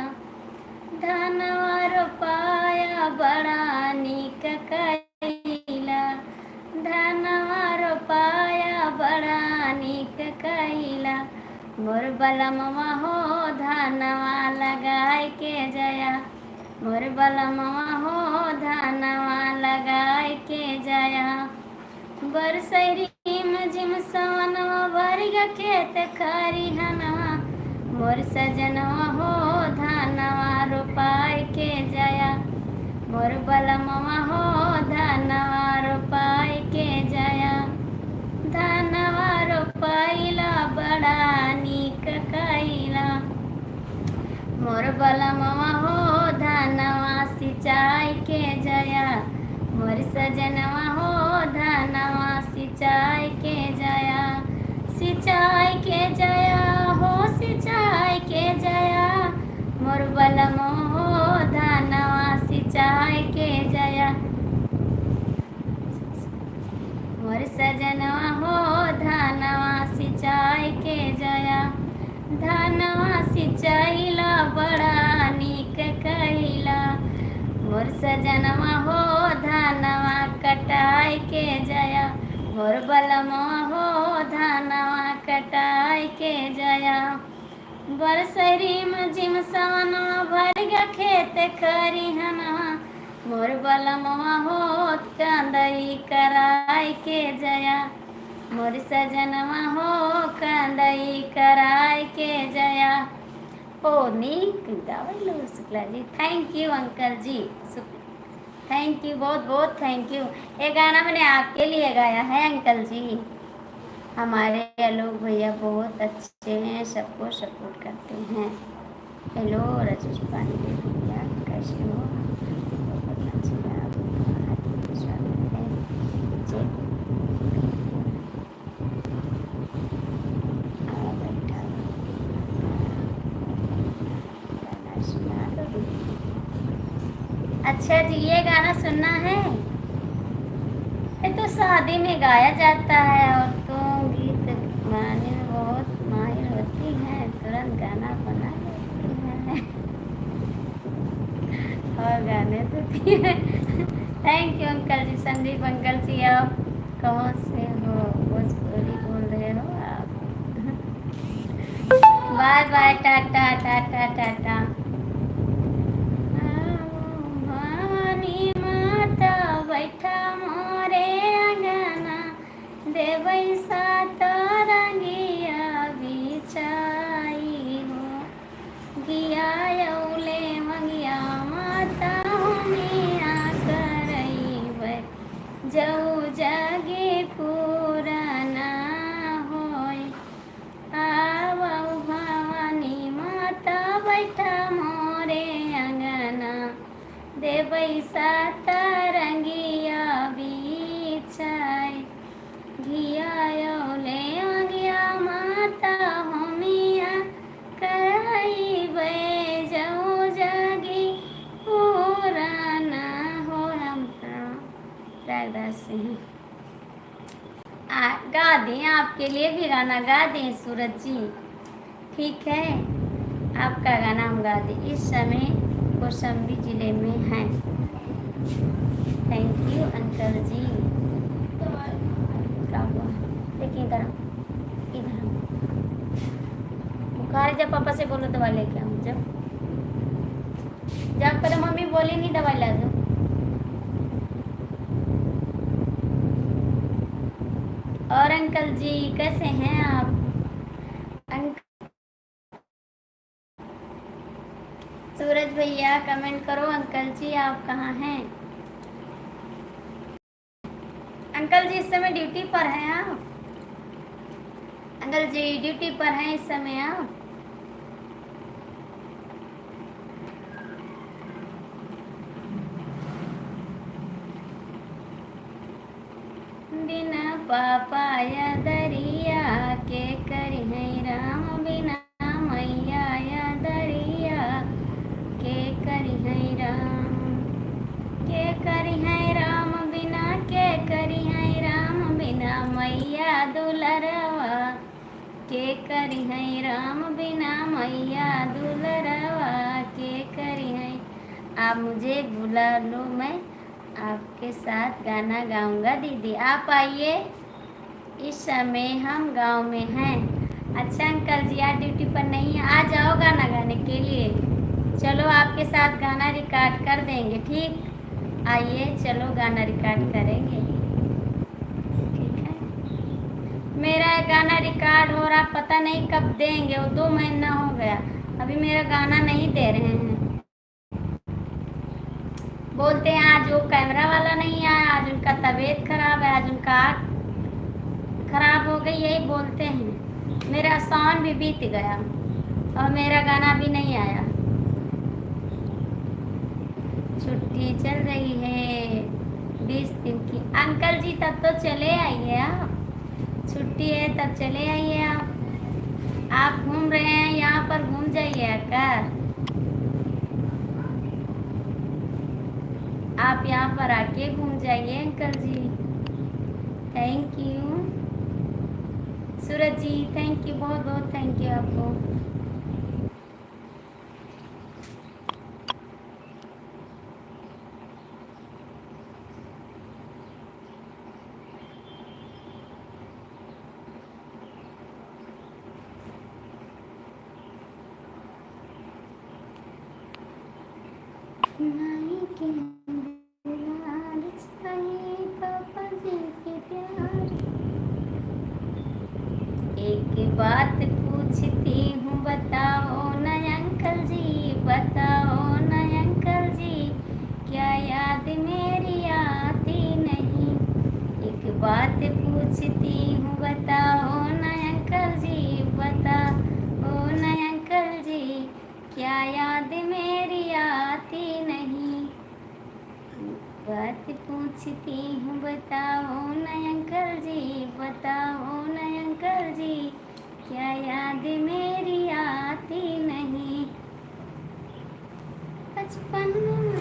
धानवा रोपाया बड़ा नीक कइला धानवा रोपाया बड़ा नीक कइला मोर बलमवा हो धानवा लगाए के जया मोर बलमवा हो धानवा लगाए के जया बरसरी में जिम सवनवा भरिग खेत खरिहनवा मोर सजनवा हो धानवा रोपाई के जया मोर बलमवा हो धानवा रोपाई के जया धानवा रोपाइला बड़ा नीक कइला मोर बलमवा हो धानवा सिंचाई के जया मोर सजनवा हो धानवा सिंचाई के जया सिंचाई के जया हो सिंचाई के जया मोर बलमवा हो धानवा सिंचाई के जया मोर सजनवा हो धानवा सिंचाई के जया धानवा सिंचाइला बड़ा नीक कइला मोर सजनवा हो धानवा कटाई के जया मोर बलमवा हो धानवा कटाई के जया बरसरी में जिम सवनवा भर ग खेत खरिहनवा मोर बलमवा हो कंदई कराई के जया मोर सजनवा हो कंदई कराई के जया ओ नीक गावल Shukla ji thank you uncle ji thank you बहुत बहुत थैंक यू ये गाना मैंने आपके लिए गाया है अंकल जी हमारे आलोक भैया बहुत अच्छे हैं सबको सपोर्ट करते हैं हेलो राजेश पांडे भैया कैसे हो बहुत अच्छे आप स्वागत है जी अच्छा जी ये गाना सुनना है ये तो शादी में गाया जाता है और तो गीत गाने में बहुत माहिर होती हैं तुरंत गाना बना लेती हैं और गाने देती है thank you uncle ji Sandeep uncle ji आप कहाँ से हो भोजपुरी बोल रहे हो आप बाय बाय टाटा टाटा टाटा बैठा मोरे अंगना देवई सात रंगिया बिछाई हो गिया यौले मंगिया माता मिया करई जऊ जगे पुराना होय आवऊ भवानी माता बैठा मोरे अंगना देवई सात रंगिया बिछाई घिया यौले अंगिया माता होमिया करई जऊ जगी पुराना हो हम प्रयागराज से हैं गा दें आपके लिए भी गाना गा दें सूरज जी ठीक है आपका गाना हम गा दें इस समय कौशाम्बी जिले में हैं थैंक यू अंकल जी क्या हुआ देखिए इधर बुखार जब पापा से बोलो दवा लेके आऊँ जब पहले मम्मी बोली नहीं दवाई ला दो और अंकल जी कैसे हैं आप सूरज भैया कमेंट करो अंकल जी आप कहाँ हैं अंकल जी इस समय ड्यूटी पर हैं आप अंकल जी ड्यूटी पर हैं इस समय आप बिना पापाया दरिया के करी है राम बिना मैया या दरिया के करी है के करी है राम बिना मैया दुलरवा के करी है। आप मुझे बुला लो, मैं आपके साथ गाना गाऊंगा। दीदी आप आइए, इस समय हम गांव में हैं। अच्छा अंकल जी, आज ड्यूटी पर नहीं है, आ जाओ गाना गाने के लिए। चलो आपके साथ गाना रिकॉर्ड कर देंगे, ठीक? आइए चलो गाना रिकॉर्ड करेंगे, ठीक है? मेरा गाना रिकॉर्ड हो रहा, पता नहीं कब देंगे, वो 2 महीना हो गया, अभी मेरा गाना नहीं दे रहे हैं। बोलते हैं आज वो कैमरा वाला नहीं आया, आज उनका तबीयत खराब है, आज उनका आँख खराब हो गई, यही बोलते हैं। मेरा सावन भी बीत गया और मेरा गाना भी नहीं आया। छुट्टी चल रही है 20 दिन की। अंकल जी तब तो चले आइए, आप छुट्टी है तब चले आइए। आप घूम रहे हैं यहाँ पर, घूम जाइए आकर। आप यहाँ पर आके घूम जाइए uncle ji. Thank you Suraj ji, thank you, बहुत बहुत थैंक यू आपको। नाई के दुलार चाहिए पापा जी के प्यार। एक बात पूछती हूँ बताओ न अंकल जी, बताओ न अंकल जी, क्या याद मेरी आती नहीं? एक बात पूछती हूँ बताओ न अंकल जी, बताओ न अंकल जी, क्या याद मेरी आती नहीं? बात पूछती हूँ बताओ न अंकल जी, बताओ न अंकल जी, क्या याद मेरी आती नहीं? बचपन में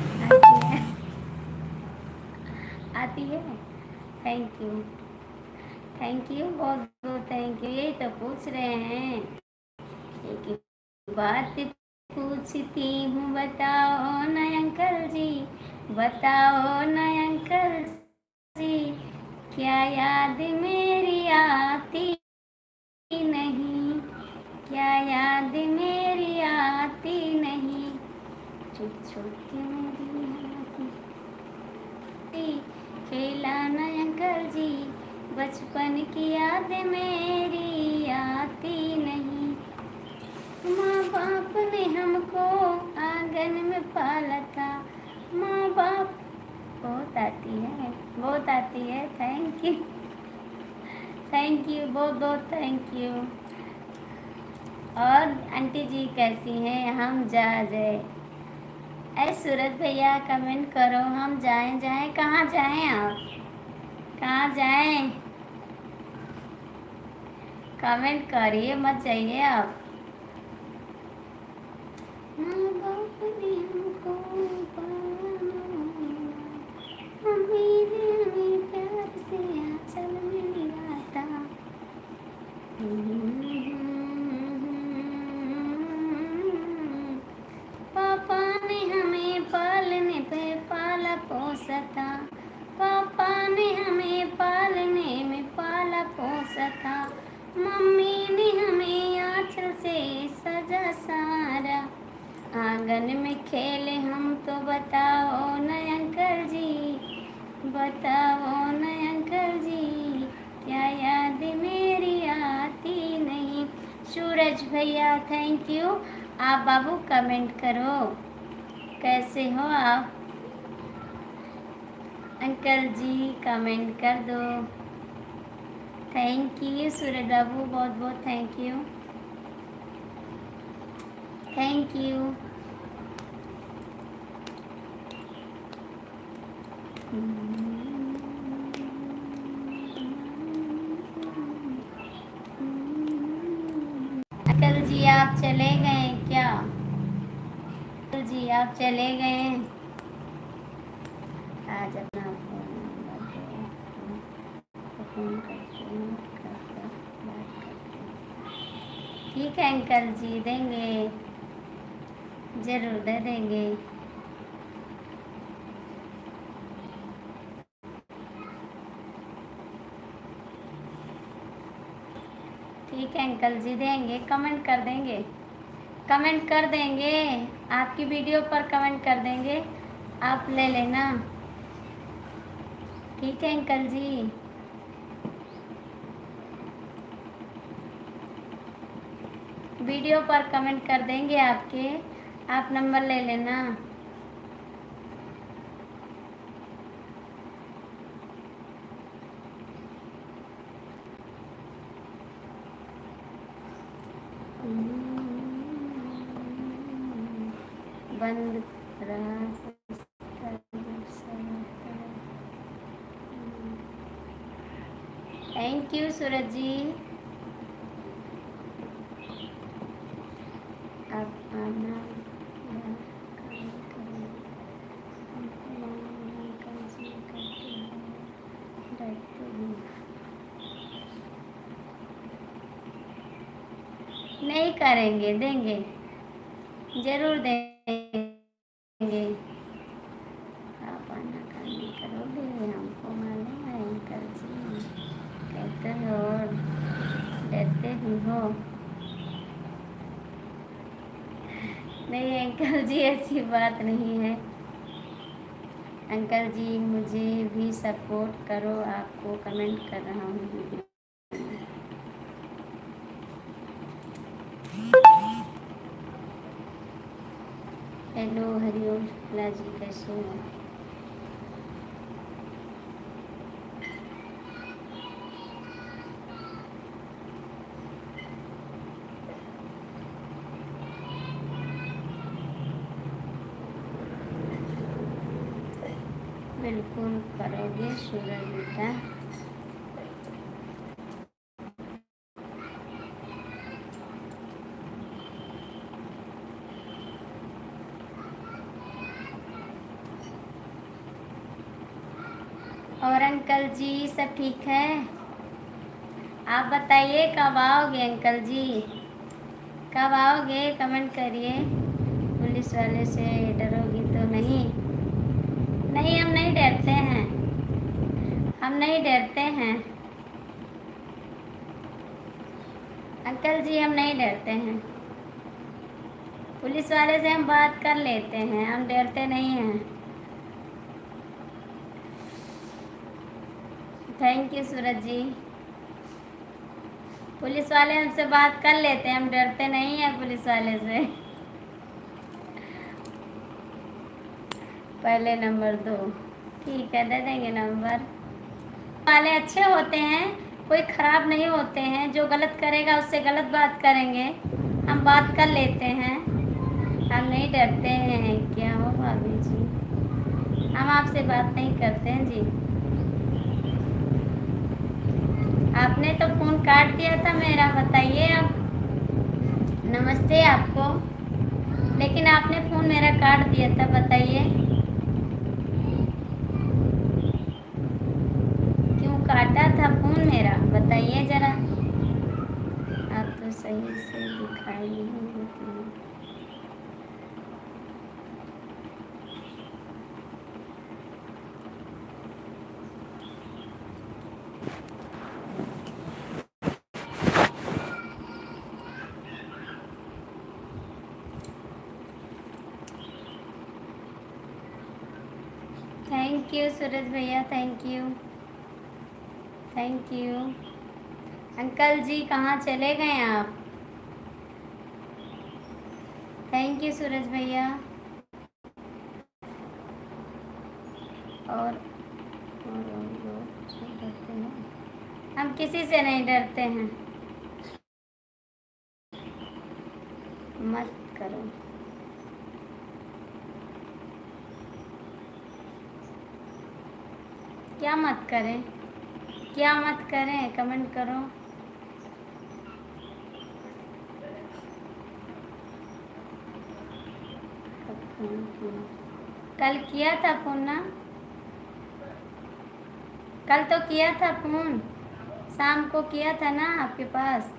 आती है। थैंक यू, थैंक यू, बहुत बहुत थैंक यू। यही तो पूछ रहे हैं, एक बात पूछती हूँ बताओ न अंकल जी, बताओ न अंकल जी, क्या याद मेरी आती नहीं? क्या याद मेरी आती नहीं? छुप छुप के मेरी खेला न अंकल जी, बचपन की याद मेरी आती नहीं। माँ बाप ने हमको आंगन में पाला था, माँ बाप। बहुत आती है, बहुत आती है। थैंक यू, थैंक यू, बहुत बहुत थैंक यू। और आंटी जी कैसी हैं? हम जा जाए। ऐ सूरज भैया कमेंट करो, हम जाएं। जाएं कहाँ जाएं? आप कहाँ जाएं? कमेंट करिए, मत जाइए आप। माँ बाप ने हमको मम्मी ने हमें प्यार से आंचल में लिया था। पापा ने हमें पालने पे पाला पोसा था, पापा ने हमें पालने में पाला पोसा था, मम्मी ने हमें आंचल से सजा सारा। आंगन में खेले हम तो बताओ न अंकल जी, बताओ न अंकल जी, क्या याद मेरी आती नहीं? सूरज भैया थैंक यू। आप बाबू कमेंट करो, कैसे हो आप? अंकल जी कमेंट कर दो। थैंक यू सूरज बाबू, बहुत बहुत thank you, thank you. Uncle ji आप चले गए क्या? अंकल जी आप चले गए? आज अपना फोन नंबर दो, फोन करते हैं, बात करते हैं। ठीक है अंकल जी, देंगे, जरूर दे देंगे। ठीक है अंकल जी, देंगे, कमेंट कर देंगे, कमेंट कर देंगे, आपकी वीडियो पर कमेंट कर देंगे, आप ले लेना। ठीक है अंकल जी, वीडियो पर कमेंट कर देंगे आपके, आप नंबर ले लेना। बंद रहा। थैंक यू सूरज जी। अब आना नहीं करेंगे, देंगे, जरूर देंगे। आप आना नहीं करोगे, हमको मालूम है अंकल जी, कहते हो डरते भी हो। नहीं अंकल जी, ऐसी बात नहीं है। अंकल जी मुझे भी सपोर्ट करो, आपको कमेंट कर रहा हूँ। हेलो हरिओम शुक्ला जी, कैसे हो? बिल्कुल करोगे सूरज बेटा। और अंकल जी सब ठीक है? आप बताइए कब आओगे अंकल जी, कब आओगे, कमेंट करिए। पुलिस वाले से डरोगी तो नहीं? नहीं, हम नहीं डरते हैं, हम नहीं डरते हैं अंकल जी, हम नहीं डरते हैं। पुलिस वाले से हम बात कर लेते हैं, हम डरते नहीं हैं। Thank you Suraj ji. Police वाले हमसे बात कर लेते हैं, हम डरते नहीं हैं पुलिस वाले से। पहले नंबर दो, ठीक है, दे देंगे नंबर। वाले अच्छे होते हैं, कोई ख़राब नहीं होते हैं। जो गलत करेगा उससे गलत बात करेंगे, हम बात कर लेते हैं, हम नहीं डरते हैं। क्या हो भाभी जी, हम आपसे बात नहीं करते हैं जी। आपने तो फ़ोन काट दिया था मेरा, बताइए अब। नमस्ते आपको, लेकिन आपने फ़ोन मेरा काट दिया था, बताइए क्यों काटा था फ़ोन मेरा, बताइए ज़रा। आप तो सही से दिखाई नहीं देती हैं। थैंक यू सूरज भैया, thank you, thank you. Uncle ji कहाँ चले गए आप? थैंक यू सूरज भैया। और लोग डरते हैं, हम किसी से नहीं डरते हैं, मत करो। क्या मत करें, क्या मत करें, कमेंट करो। फोन किया, कल किया था फ़ोन ना, कल तो किया था फ़ोन, शाम को किया था ना आपके पास।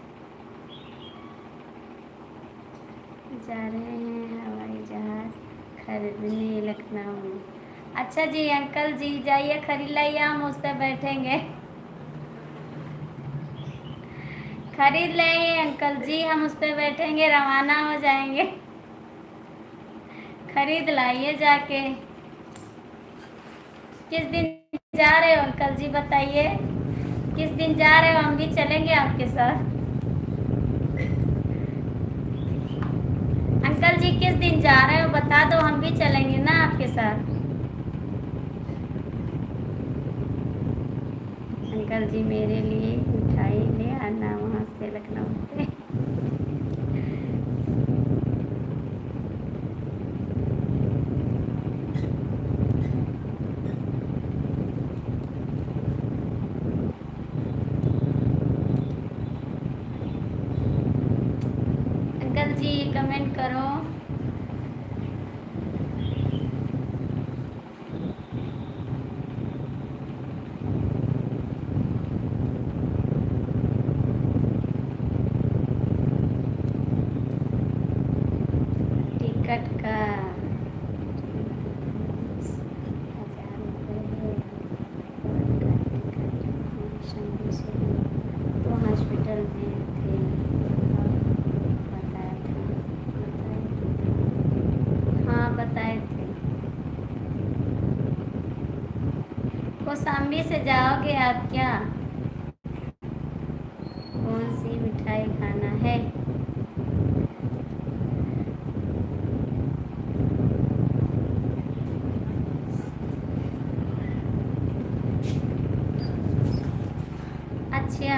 जा रहे हैं हवाई जहाज खरीदने लखनऊ। अच्छा जी अंकल जी जाइए खरीद लाइए, हम उस पर बैठेंगे। खरीद लाइए अंकल जी, हम उस पर बैठेंगे, रवाना हो जाएंगे। खरीद लाइए जाके। किस दिन जा रहे हो अंकल जी बताइए, किस दिन जा रहे हो, हम भी चलेंगे आपके साथ। अंकल जी किस दिन जा रहे हो बता दो, हम भी चलेंगे ना आपके साथ। अंकल जी मेरे लिए मिठाई ले आना वहाँ से लखनऊ से। अंकल जी कमेंट करो। टिकट का 1000 रुपये है। तो हॉस्पिटल में थे, बताया था, हाँ बताए थे। कौशाम्बी से जाओगे आप क्या? कौन सी मिठाई खाना है? अच्छा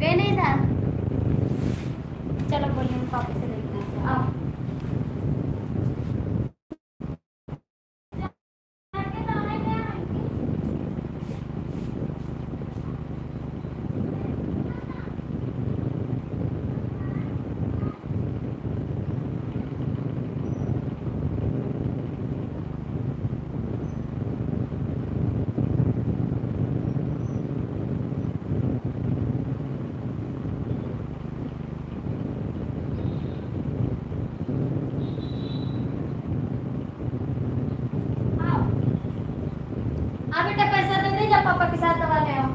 गए नहीं था, चलो बोलिए हम पापा से देखते हैं। आओ हाँ बेटा पैसा दे दे, जा पापा के साथ दवा ले आओ।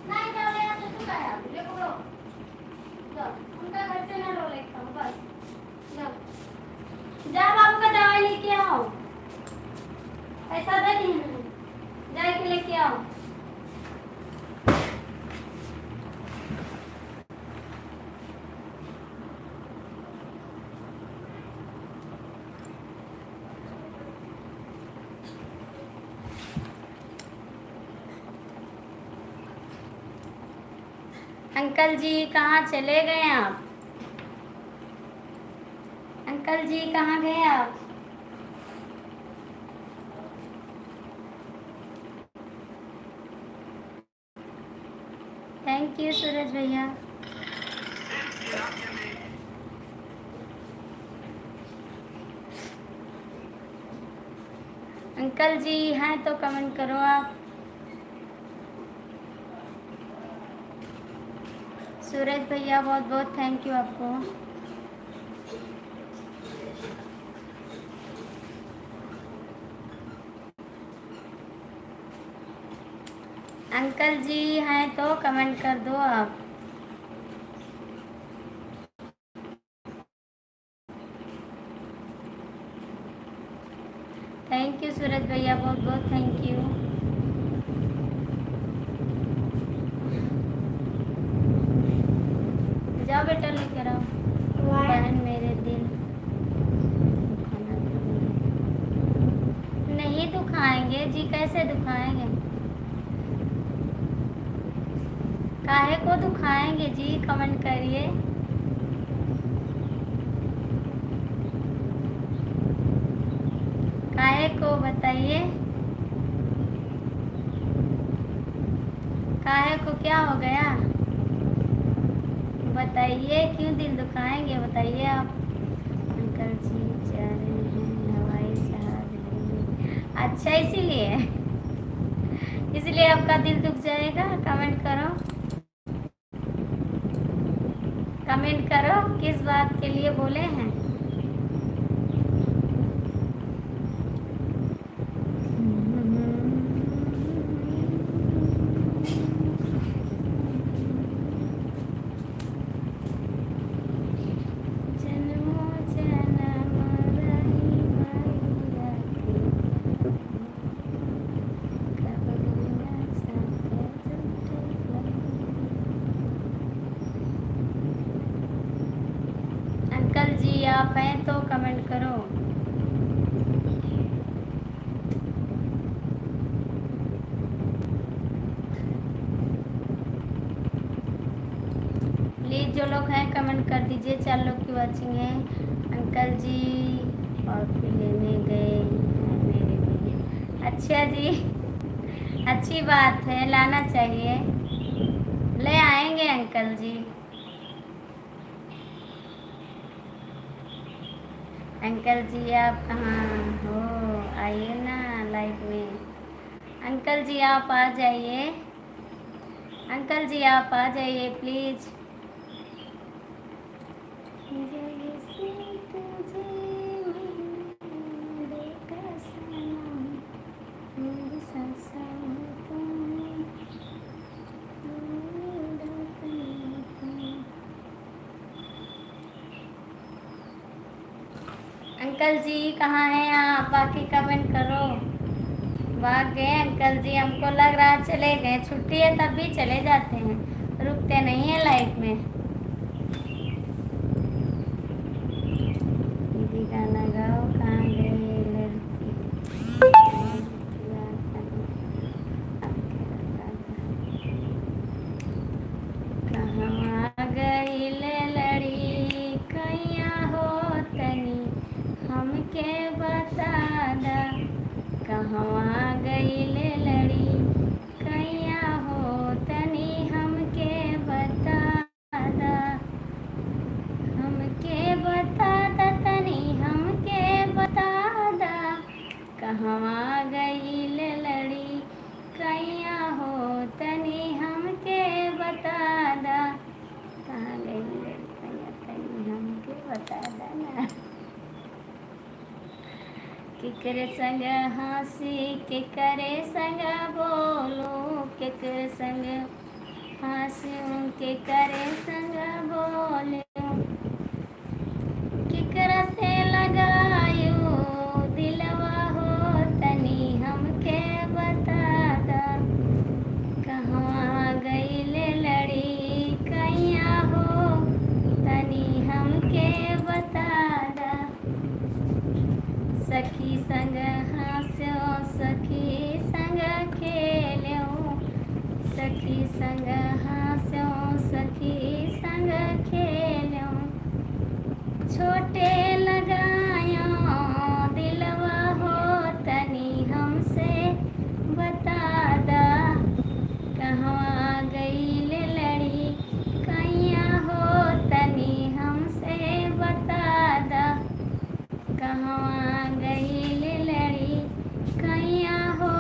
नहीं जाओ ले आ, तो चुका है आप ले पकड़ो, जाओ उनका घर से ना लो लेके आओ बस। जाओ जा बाबू का दवाई लेके आओ, पैसा दे दी जाके लेके आओ। अंकल जी कहाँ चले गए आप? अंकल जी कहाँ गए आप? थैंक यू सूरज भैया। अंकल जी हैं तो कमेंट करो आप। सूरज भैया बहुत बहुत थैंक यू आपको। अंकल जी हैं तो कमेंट कर दो आप। थैंक यू सूरज भैया बहुत बहुत थैंक यू। जाओ बेटा लेकर आओ, बहन मेरे दिल खाना नहीं दुखाएंगे जी, कैसे दुखाएंगे, काहे को दुखाएंगे जी, कमेंट करिए। काहे को बताइए, काहे को क्या हो गया बताइए, क्यों दिल दुखाएंगे बताइए आप। अंकल जी जा रहे हैं अच्छा, इसीलिए इसलिए आपका दिल दुख जाएगा। कमेंट करो, कमेंट करो किस बात के लिए बोले हैं। जन्मों जन्म रही मैया की, कभी न सके झूठे। अंकल जी आप हैं तो कमेंट करो। प्लीज़ जो लोग हैं कमेंट कर दीजिए। 4 लोग की वॉचिंग है। अंकल जी कॉफ़ी लेने गए हैं मेरे लिए। अच्छा जी, अच्छी बात है, लाना चाहिए। ले आएंगे अंकल जी। अंकल जी आप कहाँ हो, आइए ना लाइव में। अंकल जी आप आ जाइए, अंकल जी आप आ जाइए प्लीज़। जैसे तुझे मैंने देखा सनम, मेरी सांसों में तूने, मेरी धड़कन में तू। अंकल जी कहाँ हैं आप, आके कमेंट करो। भाग गए अंकल जी, हमको लग रहा है चले गए। छुट्टी है तब भी चले जाते हैं, रुकते नहीं है लाइफ में। दीदी गाना गाओ, कहाँ गई लड़की, कहाँ गई लड़ी कैया हो तनी हमके बता दा। कहाँ गई लड़ी कैया हो तनी हमके बता दा। हमके बता दा तनी हमके बता दा। कहाँ गई लड़ी कैया हो तनी हमके बता दा। कहाँ गई लड़ी कैया तनी हमके बता दा ना। केकरे संग हंसी केकरे संग बोलो, केकरे संग हंसूं केकरे संग बोलो, केकरा से लगायो दिलवा हो तनी हमके बता दा। कहाँ गई लड़ी कैया हो तनी हमके बता दा। सखी संग हंस्यो सखी संग खेल्यो, सखी संग हंस्यो सखी संग खेल्यो, छोटे लगायो दिलवा हो तनी हमसे बता दा। कहाँ गई लड़ी कैया हो तनी हमसे बता दा। कहाँ गई लड़ी कैया हो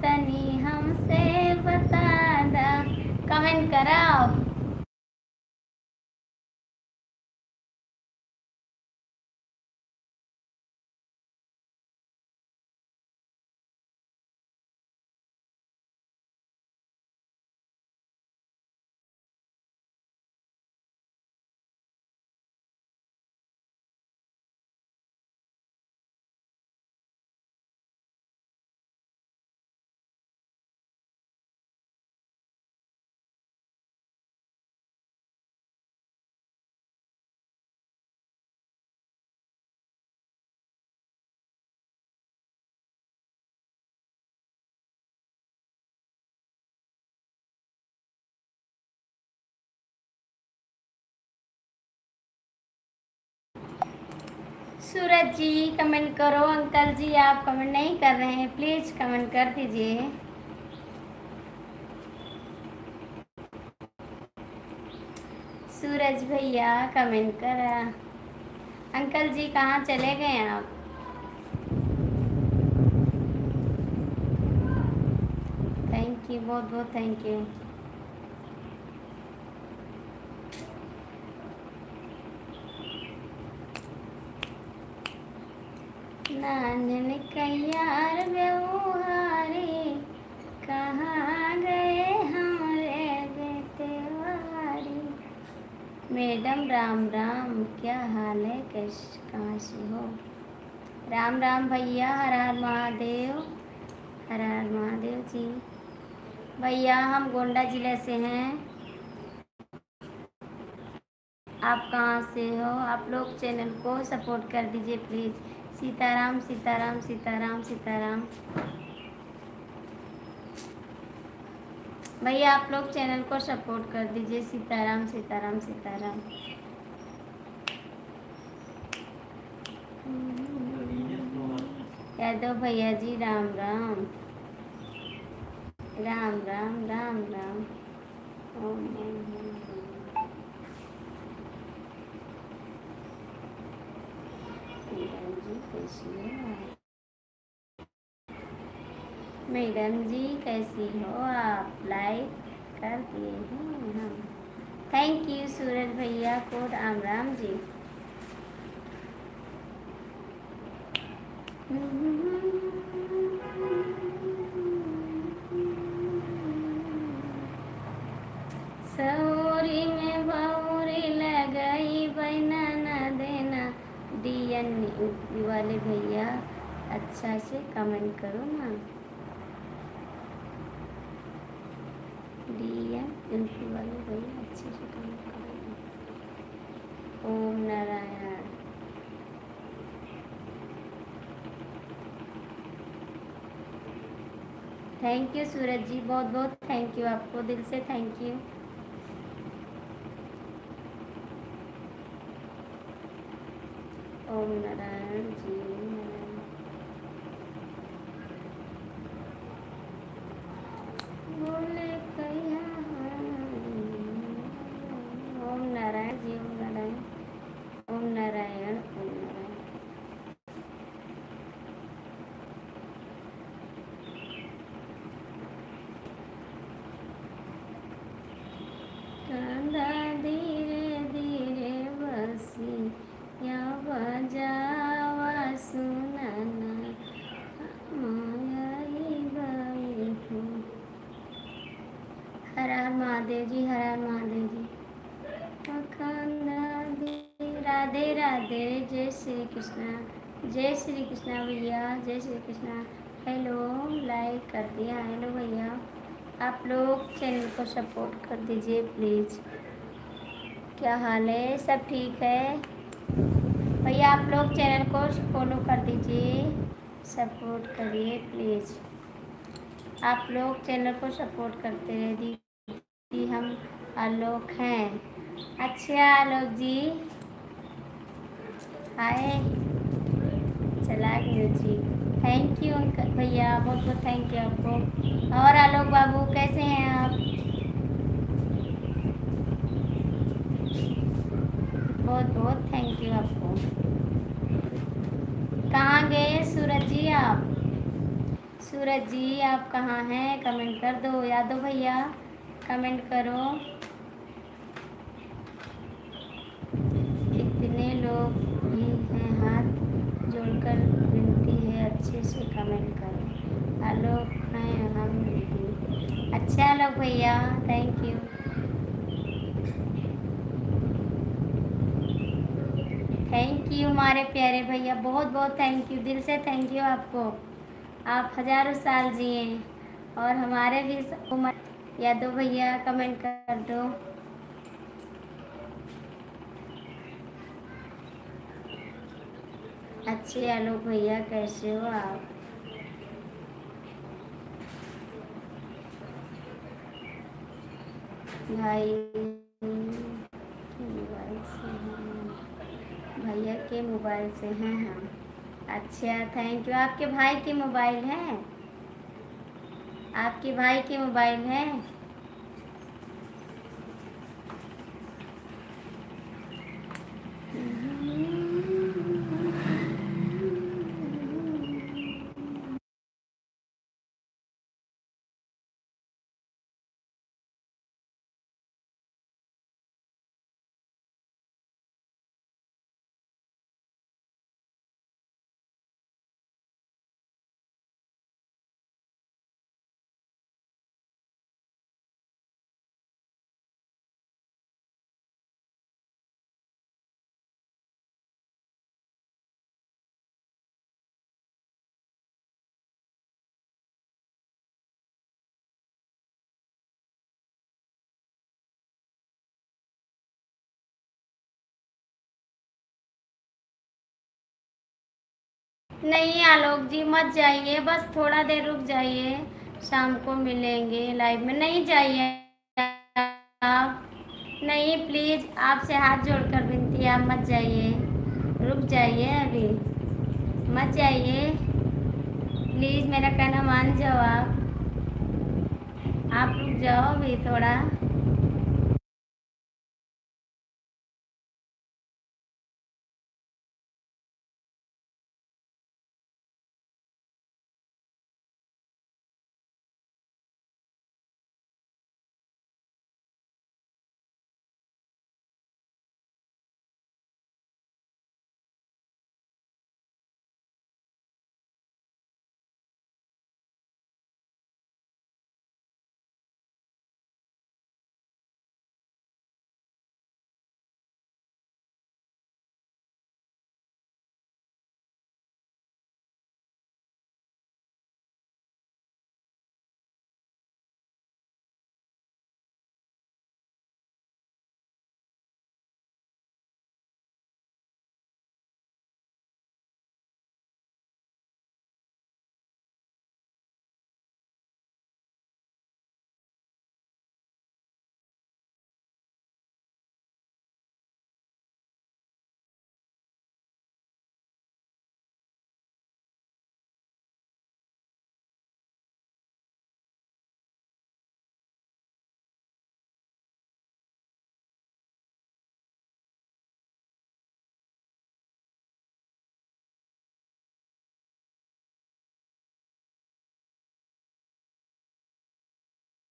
तनी हमसे बता दा। कमेंट कराओ। सूरज जी कमेंट करो। अंकल जी आप कमेंट नहीं कर रहे हैं, प्लीज़ कमेंट कर दीजिए। सूरज भैया कमेंट करा। अंकल जी कहाँ चले गए आप। थैंक यू, बहुत बहुत थैंक यू। नांजन कैयार व्यवहारे कहाँ गए हमारे बेतेवारी। मैडम राम राम, क्या हाल है, कैसे कहाँ से हो? राम राम भैया, हर हर महादेव, हर हर महादेव जी। भैया हम गोंडा जिले से हैं, आप कहाँ से हो? आप लोग चैनल को सपोर्ट कर दीजिए प्लीज़। सीताराम सीताराम सीताराम सीताराम। भैया आप लोग चैनल को सपोर्ट कर दीजिए। सीताराम सीताराम सीताराम। यादव भैया जी राम राम, राम राम राम राम। ओम ओम ओम। मैडम जी कैसी हो आप? मैडम जी कैसी हो आप? लाइक कर दिए हैं हम। थैंक यू सूरज भैया को राम राम जी। सौरी में बहुरी लगाई बहना न देना। डीएन वाले भैया अच्छा से कमेंट करो ना। डीएन यूपी वाले भैया अच्छे से कमेंट करो। ओम नारायण। थैंक यू सूरज जी, बहुत बहुत थैंक यू आपको, दिल से थैंक यू। ओम नारायण जी, ओम नारायण। बोले कैया ओम नारायण जी, ओम नारायण, ओम नारायण, ओम नारायण। कांदा धीरे धीरे बसी या बजावा सुनना मायाई बैठो। हर हर महादेव जी, हर हर महादेव जी। राधे राधे, जय श्री कृष्णा, जय श्री कृष्णा भैया, जय श्री कृष्णा। हेलो, लाइक कर दिया। हेलो भैया, आप लोग चैनल को सपोर्ट कर दीजिए प्लीज़। क्या हाल है, सब ठीक है? भैया आप लोग चैनल को फॉलो कर दीजिए, सपोर्ट करिए प्लीज़। आप लोग चैनल को सपोर्ट करते रहे दीदी। हम आलोक हैं। अच्छा आलोक जी, हाय, चला गया जी। थैंक यू भैया, बहुत बहुत थैंक यू आपको। और आलोक बाबू कैसे हैं आप? बहुत बहुत थैंक यू आपको। कहाँ गए सूरज जी आप? सूरज जी आप कहाँ हैं? कमेंट कर दो। यादव भैया कमेंट करो। कितने लोग भी हैं, हाथ जोड़कर विनती है अच्छे से कमेंट करो। आलोक हैं हम दीदी। अच्छा आलोक भैया, थैंक यू। थैंक यू हमारे प्यारे भैया, बहुत बहुत थैंक यू, दिल से थैंक यू आपको। आप हजारों साल जिए और हमारे भी उम्र। यादव भैया कमेंट कर दो। अच्छे आलोक भैया, कैसे हो आप? भाई के मोबाइल से हैं, भैया के मोबाइल से हैं हम। अच्छा थैंक यू। आपके भाई के मोबाइल हैं? आपके भाई के मोबाइल हैं? नहीं आलोक जी मत जाइए, बस थोड़ा देर रुक जाइए, शाम को मिलेंगे लाइव में। नहीं जाइए आप, नहीं प्लीज़, आपसे हाथ जोड़कर विनती है, आप मत जाइए, रुक जाइए अभी, मत जाइए प्लीज़, मेरा कहना मान जाओ आप रुक जाओ अभी थोड़ा।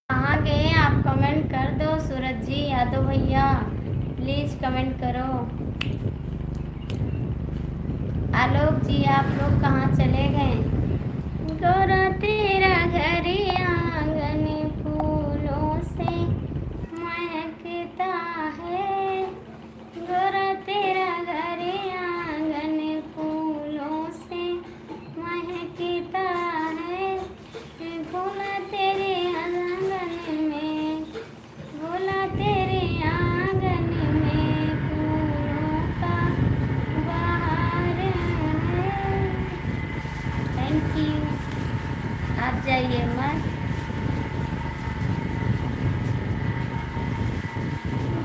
कहाँ गए आप? कमेंट कर दो सूरज जी, यादव भैया प्लीज़ कमेंट करो। आलोक जी आप लोग कहाँ चले गए? गोरा तेरा घर आंगन फूलों से महकता है, गोरा तेरा घर आंगन फूलों से महकता है, भोला तेरे आंगन में, भोला तेरे आंगन में फूलों का बहार है। थैंक यू, आप जाइए मत।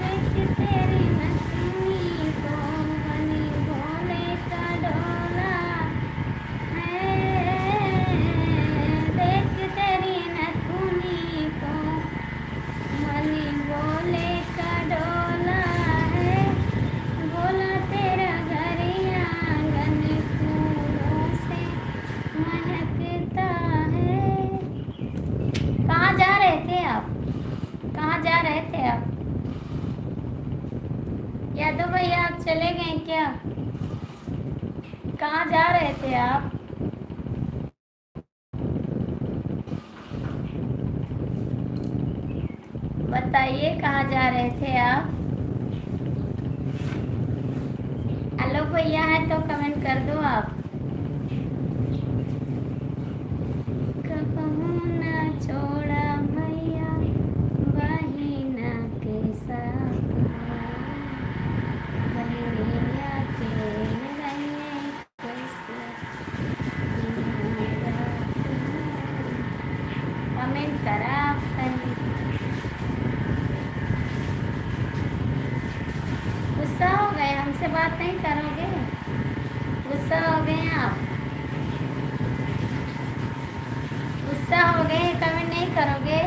देख तेरी नथनी को बनी भोले का डोला है, देख तेरी नथनी को बनी भोले का डोला है, भोला तेरा घर आंगन फूलों से महकता है। कहाँ जा रहे थे आप? कहाँ जा रहे थे आप? यादव भैया आप चले गए क्या? कहाँ जा रहे थे आप? बताइए कहाँ जा रहे थे आप? आलोक भैया है तो कमेंट कर दो आप। कबहू ना छोड़ा भैया बहिना के साथ, बहिनिया के रहे कैसे कमेंट करा आप कहीं? गुस्सा हो गए, हमसे बात नहीं करोगे? गुस्सा हो गए आप? गुस्सा हो गए, कमेंट नहीं करोगे?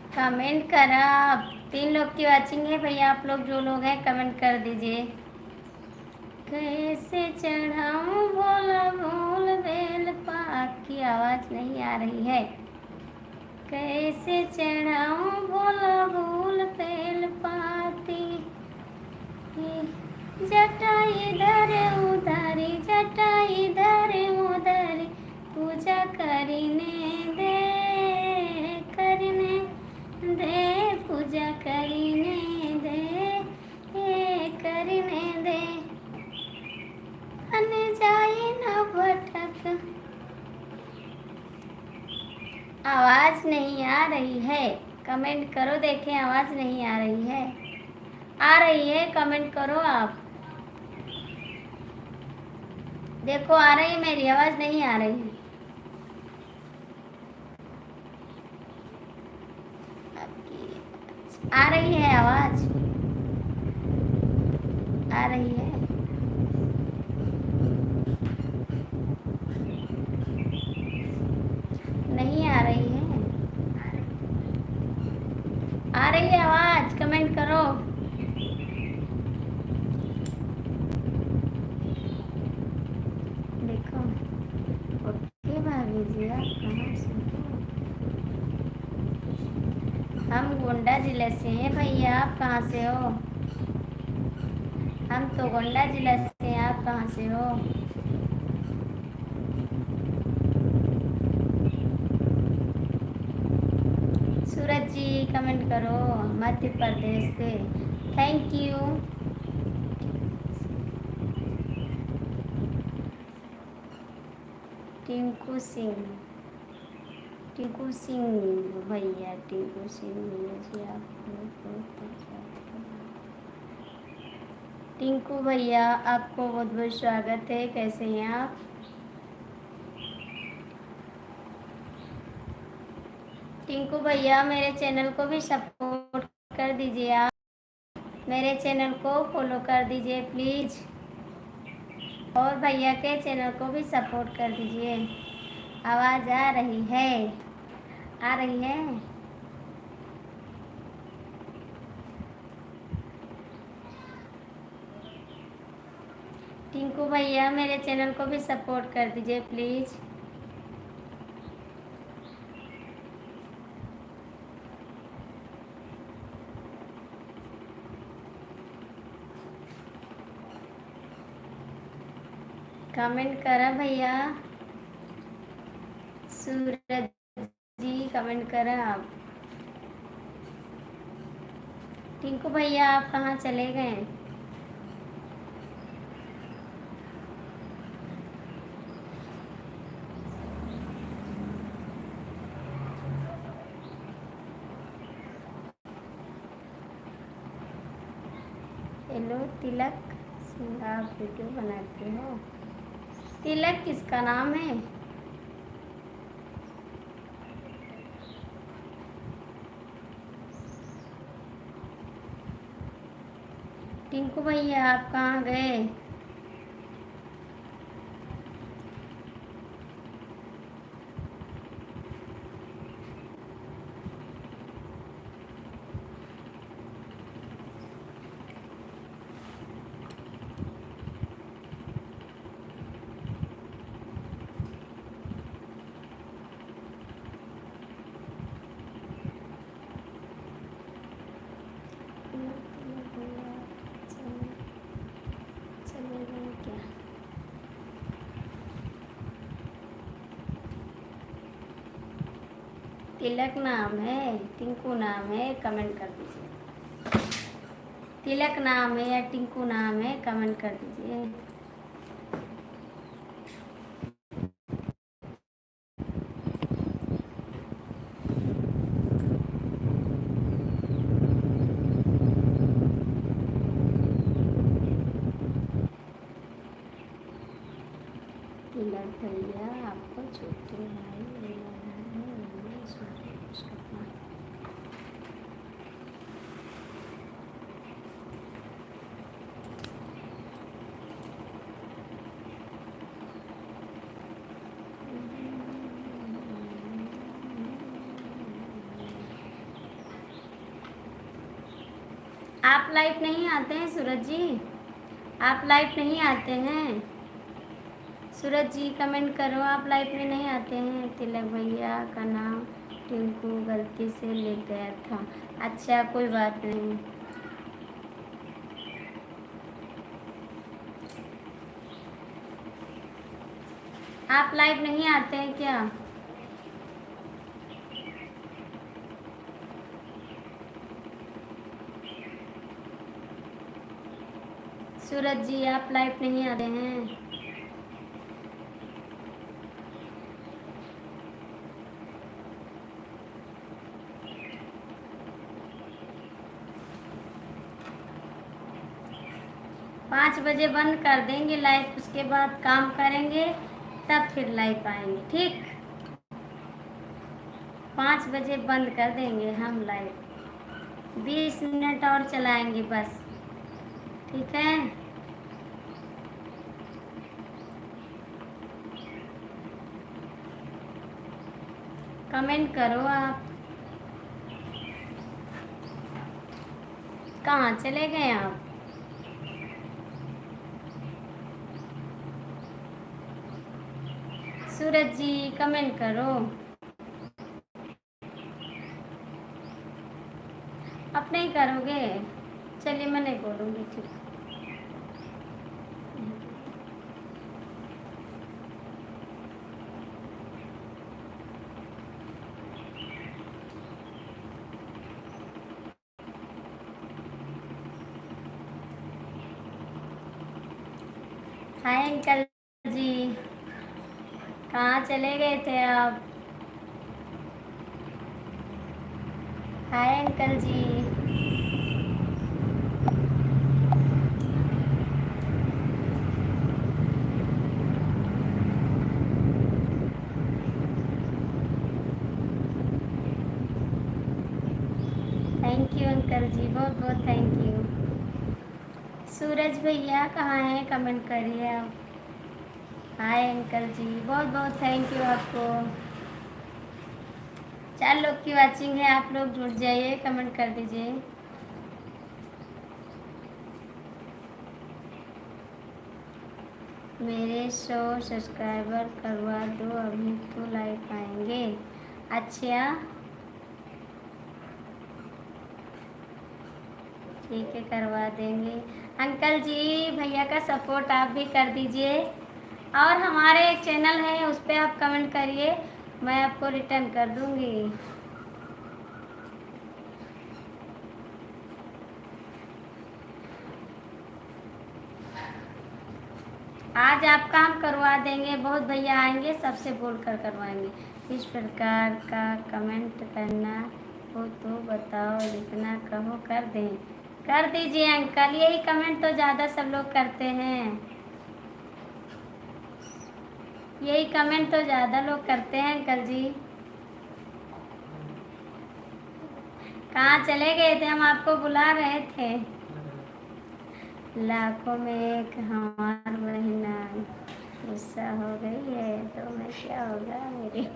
कमेंट करा आप 3 लोग की वाचिंग है भैया, आप लोग जो लोग हैं कमेंट कर दीजिए। कैसे चढ़ाऊं भोला भूल बेल पाक की आवाज़ नहीं आ रही है। कैसे चढ़ाऊं भोला भूल बेल पाती, जटा इधर उधरी जटा इधर उधरी, पूजा करने दे पूजा करने दे करने दे, अन जाए न भटक। आवाज़ नहीं आ रही है, कमेंट करो देखें, आवाज़ नहीं आ रही है। आ रही है, कमेंट करो आप। देखो आ रही है, मेरी आवाज़ नहीं आ रही है। आ रही है आवाज़, आ रही है। नहीं आ रही है, आ रही है आवाज़, कमेंट करो। देखो ओके भाभी जी, आप कहाँ से हो? हम गोंडा जिले से हैं भैया, आप कहाँ से हो? हम तो गोंडा जिला से हैं, आप कहाँ से हो? सूरज जी कमेंट करो, मध्य प्रदेश से, थैंक यू। टिंकू सिंह, टिंकू सिंह भैया, टिंकू सिंह जी आपको टिंकू भैया आपको बहुत बहुत स्वागत है, कैसे हैं आप? टिंकू भैया मेरे चैनल को भी सपोर्ट कर दीजिए, आप मेरे चैनल को फॉलो कर दीजिए प्लीज़, और भैया के चैनल को भी सपोर्ट कर दीजिए। आवाज़ आ रही है, आ रही है। टिंकू भैया मेरे चैनल को भी सपोर्ट कर दीजिए प्लीज़। कमेंट करा भैया, सूरज जी कमेंट करा आप। टिंकू भैया आप कहाँ चले गए? हेलो तिलक सिंह, आप वीडियो बनाते हो? तिलक किसका नाम है? टिंकू भैया आप कहाँ गए? चले गए क्या? तिलक नाम है, टिंकू नाम है, कमेंट कर दीजिए। तिलक नाम है या टिंकू नाम है, कमेंट कर दीजिए। तिलक भैया आपको छोटे भाई आप लाइव नहीं आते हैं सूरज जी? आप लाइव नहीं आते हैं? सूरज जी कमेंट करो, आप लाइव में नहीं आते हैं। तिलक भैया का नाम टिंकू गलती से लिख गया था। अच्छा कोई बात नहीं। आप लाइव नहीं आते हैं क्या? सूरज जी आप लाइव नहीं आते हैं? 5 बजे बंद कर देंगे लाइव, उसके बाद काम करेंगे तब फिर लाइव आएंगे, ठीक? 5 बजे बंद कर देंगे हम लाइव, 20 मिनट और चलाएंगे बस, ठीक है? कमेंट करो आप। कहाँ चले गए आप? सूरज जी कमेंट करो। आप नहीं करोगे? चलिए मैं नहीं बोलूँगी, ठीक। हाय अंकल जी, कहाँ चले गए थे आप? Hi uncle ji. Thank you uncle ji, बहुत बहुत थैंक यू। सूरज भैया कहाँ हैं? कमेंट करिए आप। हाय अंकल जी, बहुत बहुत थैंक यू आपको। 4 लोग की वाचिंग है, आप लोग जुड़ जाइए, कमेंट कर दीजिए। मेरे 100 सब्सक्राइबर करवा दो, अभी तो लाइव आएंगे। अच्छा ठीक है, करवा देंगे। अंकल जी भैया का सपोर्ट आप भी कर दीजिए, और हमारे एक चैनल है उस पर आप कमेंट करिए, मैं आपको रिटर्न कर दूंगी। आज आप काम करवा देंगे, बहुत भैया आएंगे, सबसे बोल कर करवाएंगे। इस प्रकार का कमेंट करना हो तो बताओ, लिखना कहो कर दें। कर दीजिए अंकल, यही कमेंट तो ज़्यादा सब लोग करते हैं, यही कमेंट तो ज़्यादा लोग करते हैं अंकल जी। कहाँ चले गए थे? हम आपको बुला रहे थे। लाखों में एक हमार बहना गुस्सा हो गई है तो मैं क्या होगा मेरी।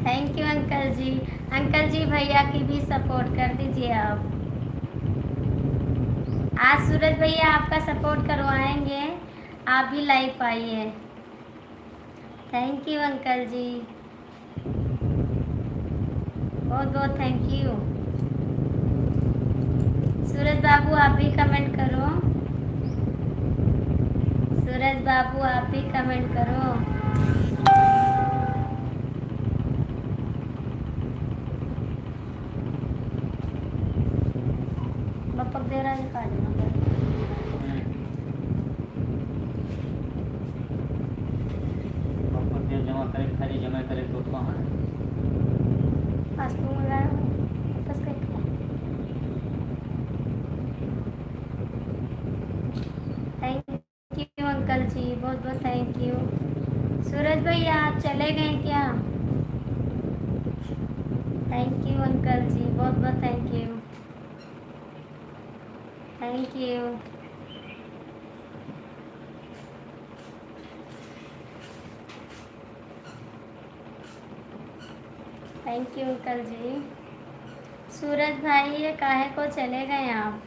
Thank you uncle ji. Uncle ji भैया की भी सपोर्ट कर दीजिए आप। आज सूरज भैया आपका सपोर्ट करवाएंगे, आप भी लाइव आइए। थैंक यू अंकल जी, बहुत बहुत थैंक यू। सूरज बाबू आप भी कमेंट करो, सूरज बाबू आप भी कमेंट करो। बपक दे रहा है काट जमा करे, खाली जमा करे तो कहाँ पासबुक मंगाया बस करके। थैंक यू अंकल जी, बहुत बहुत थैंक यू। सूरज भैया आप चले गए क्या? थैंक यू अंकल जी, बहुत बहुत thank you, thank you. Thank you uncle ji. Suraj भाई ये काहे को चले गए आप?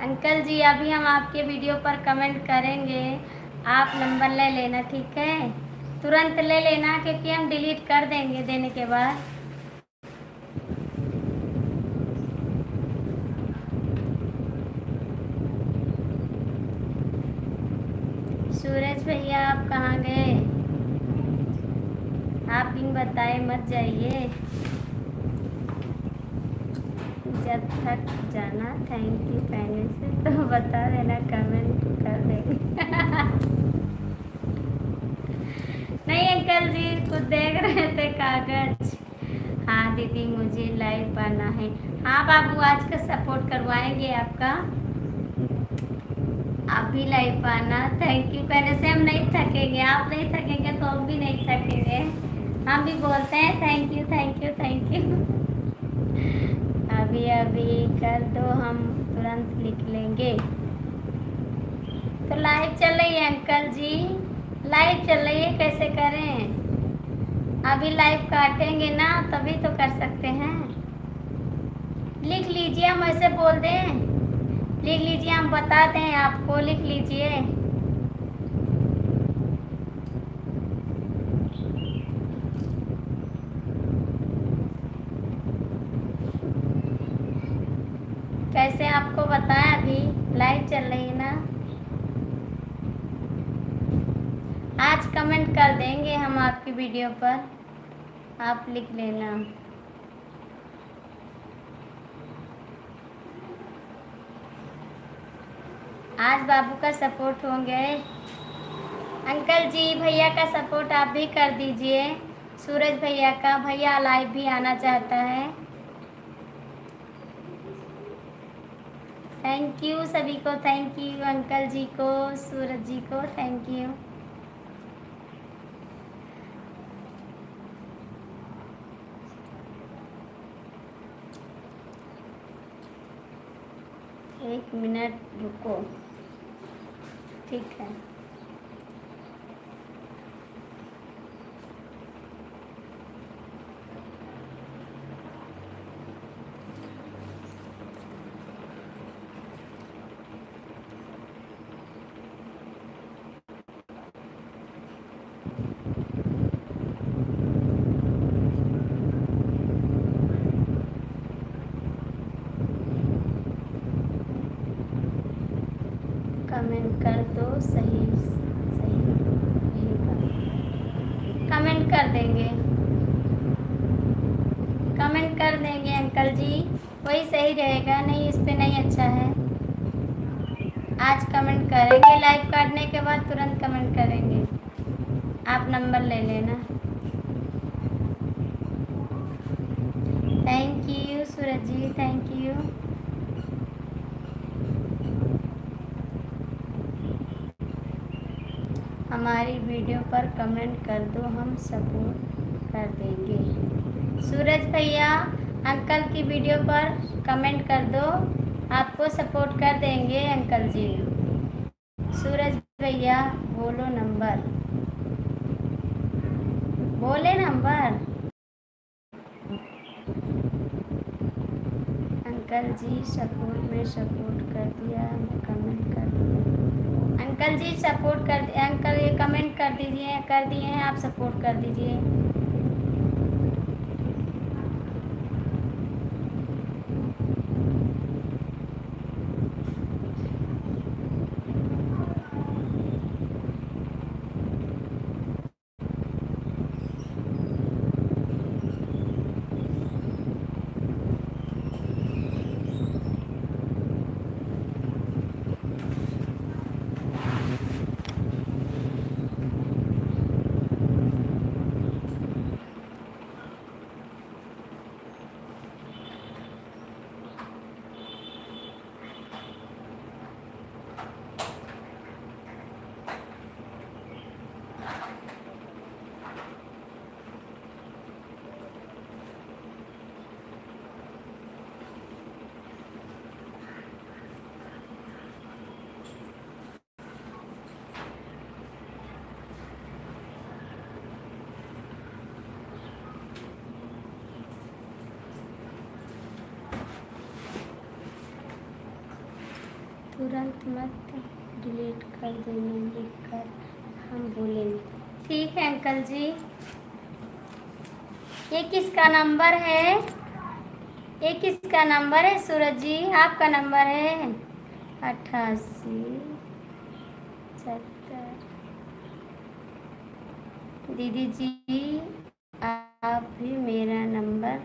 अंकल जी अभी हम आपके वीडियो पर कमेंट करेंगे, आप नंबर ले लेना, ठीक है? तुरंत ले लेना क्योंकि हम डिलीट कर देंगे देने के बाद। सूरज भैया आप कहाँ गए? आप बिन बताए मत जाइए, जब तक जाना। थैंक यू पहले से तो बता देना, कमेंट कर देंगे। नहीं अंकल जी कुछ देख रहे थे कागज। हाँ दीदी मुझे लाइव आना है। हाँ बाबू आज का सपोर्ट करवाएंगे आपका, आप भी लाइव आना। थैंक यू कहने से हम नहीं थकेंगे, आप नहीं थकेंगे तो हम भी नहीं थकेंगे। हम भी बोलते हैं thank you thank you thank you. अभी अभी कर दो हम तुरंत लिख लेंगे। तो लाइव चल रही है अंकल जी, लाइव चल रही है, कैसे करें? अभी लाइव काटेंगे ना तभी तो कर सकते हैं। लिख लीजिए, हम ऐसे बोल दें, लिख लीजिए, हम बता दें आपको, लिख लीजिए। कैसे आपको बताएं, अभी लाइव चल रही है ना। आज कमेंट कर देंगे हम आपकी वीडियो पर, आप लिख लेना। आज बाबू का सपोर्ट होंगे अंकल जी, भैया का सपोर्ट आप भी कर दीजिए। सूरज भैया का, भैया लाइव भी आना चाहता है। थैंक यू सभी को, थैंक यू अंकल जी को, सूरज जी को थैंक यू। एक मिनट रुको, ठीक है। कमेंट कर दो, सही सही रहेगा। कमेंट कर देंगे, कमेंट कर देंगे अंकल जी, वही सही रहेगा। नहीं इस पे नहीं अच्छा है। आज कमेंट करेंगे, लाइव काटने के बाद तुरंत कमेंट करेंगे। आप नंबर ले लेना। Thank you Suraj ji, thank you. हमारी वीडियो पर कमेंट कर दो, हम सपोर्ट कर देंगे। सूरज भैया अंकल की वीडियो पर कमेंट कर दो, आपको सपोर्ट कर देंगे अंकल जी। सूरज भैया बोलो नंबर, बोले नंबर। अंकल जी सपोर्ट में सपोर्ट कर दिया, कमेंट कर दिया। अंकल जी सपोर्ट कर दिए, अंकल ये कमेंट कर दीजिए, कर दिए हैं, आप सपोर्ट कर दीजिए। तुरंत मत डिलीट कर देना, लिख कर हम बोलेंगे। ठीक है अंकल जी। ये किसका नंबर है? ये किसका नंबर है सूरज जी? आपका नंबर है 88 70। दीदी जी आप भी मेरा नंबर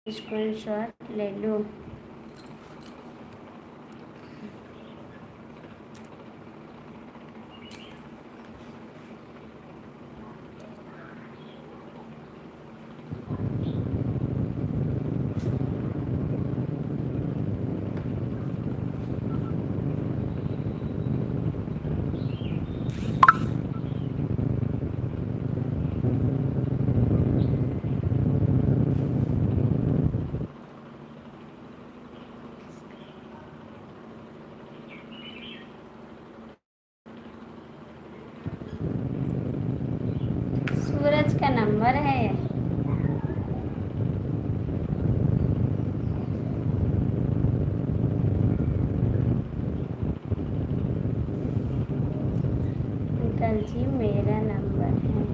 स्क्रीनशॉट ले लो। सूरज का नंबर है। अंकल जी मेरा नंबर है।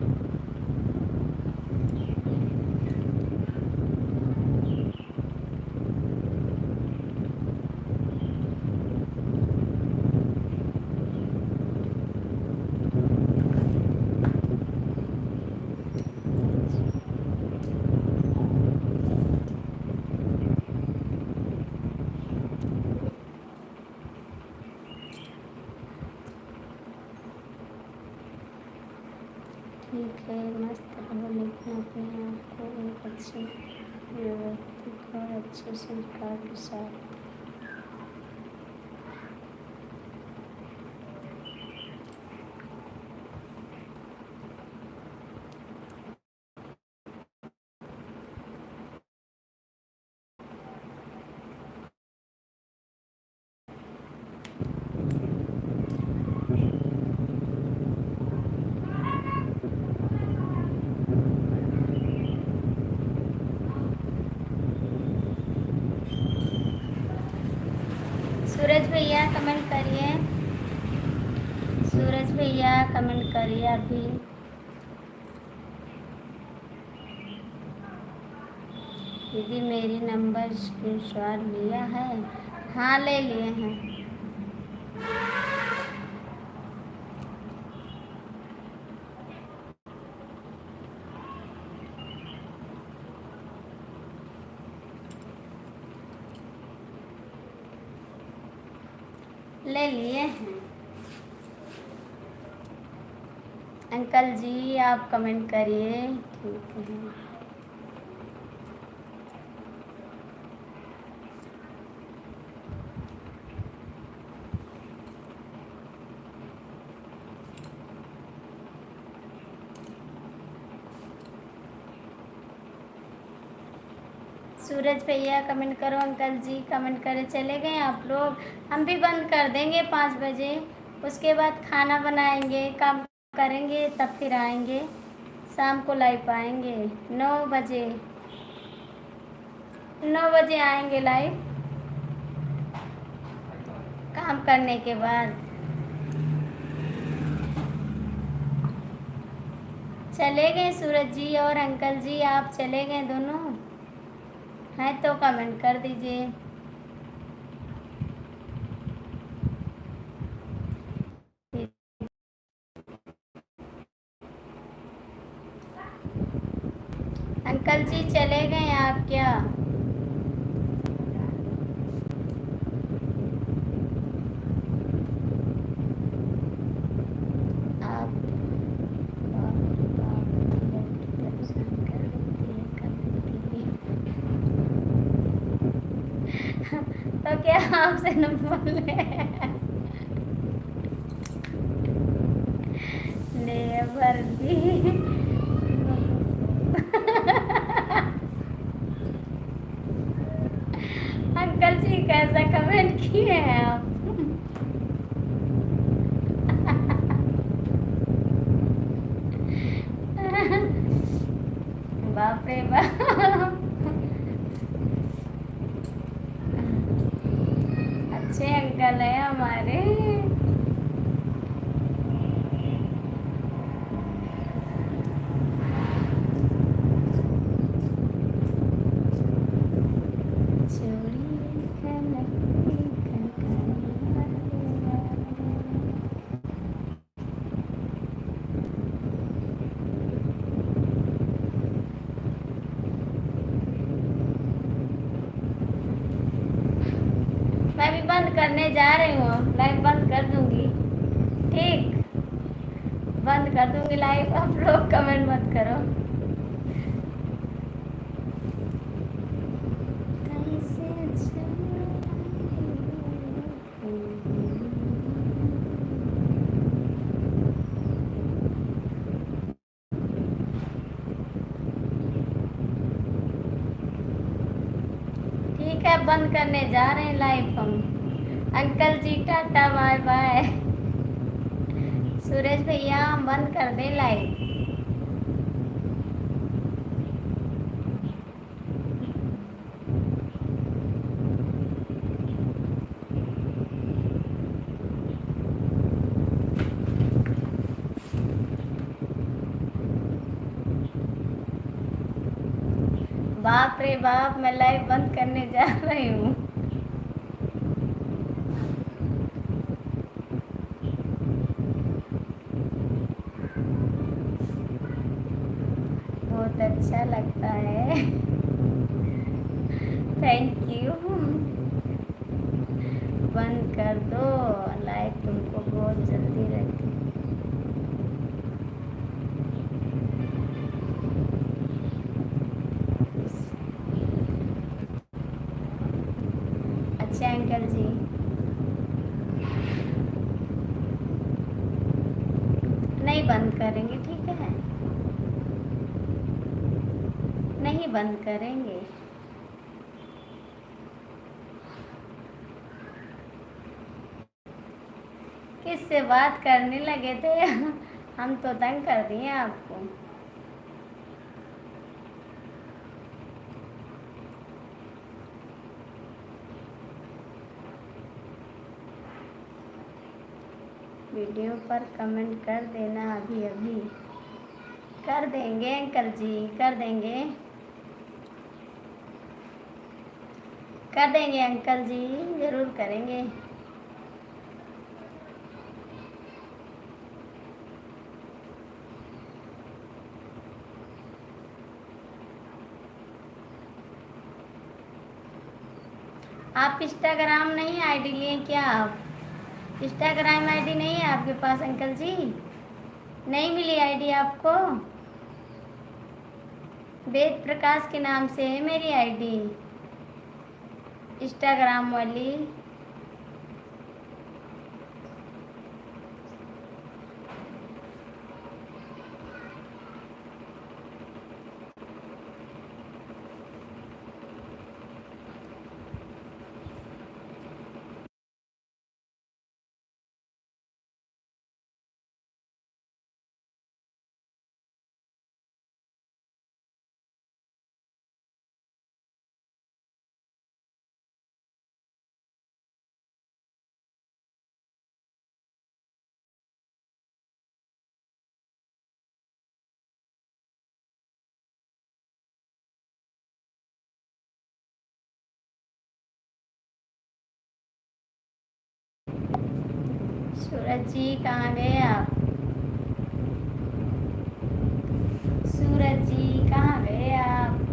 ठीक है, मस्त रहो, लेकिन अपने आप को एक अच्छे व्यक्तित्व और अच्छे संस्कार के साथ सूरज भैया कमेंट करिए। सूरज भैया कमेंट करिए अभी। दीदी मेरी नंबर स्क्रीनशॉट लिया है? हाँ ले लिए हैं। ले लिए हैं। अंकल जी आप कमेंट करिए। ठीक है। सूरज भैया कमेंट करो। अंकल जी कमेंट करे। चले गए आप लोग? हम भी बंद कर देंगे 5 बजे। उसके बाद खाना बनाएंगे, काम करेंगे, तब फिर आएंगे। शाम को लाइव आएंगे 9 बजे। 9 बजे आएंगे लाइव, काम करने के बाद। चले गए सूरज जी और अंकल जी, आप चले गए दोनों हैं तो कमेंट कर दीजिए। अंकल जी चले गए आप क्या? आप तो क्या आपसे न बोले? नेवर भी। अंकल जी कैसा कमेंट किए हैं आप? बाप रे बाप। अच्छे अंकल हैं हमारे। चूड़ी खनकती खनकाने वाले। मैं भी बंद करने जा रही हूँ, लाइव बंद कर दूंगी। ठीक, बंद कर दूंगी लाइव। आप लोग कमेंट मत करो। ठीक है, बंद करने जा रहे हैं लाइव हम। अंकल जी टाटा बाय बाय। सुरेश भैया हम बंद कर दें लाइव। बाप रे बाप, मैं लाइव बंद करने जा रही हूँ। बहुत अच्छा लगता है। Thank you. बंद कर दो लाइव, तुमको बहुत जल्दी रहती। अच्छा अंकल जी, नहीं बंद करेंगे, ठीक है, नहीं बंद करेंगे। किससे बात करने लगे थे? हम तो तंग कर दिए आपको। वीडियो पर कमेंट कर देना अभी अभी। कर देंगे अंकल जी, कर देंगे, कर देंगे अंकल जी, ज़रूर करेंगे। आप इंस्टाग्राम नहीं आईडी लिए क्या? आप इंस्टाग्राम आईडी नहीं है आपके पास अंकल जी? नहीं मिली आईडी आपको? वेद प्रकाश के नाम से है मेरी आईडी, इंस्टाग्राम वाली। सूरज जी कहाँ गए आप? सूरज जी कहाँ गए आप?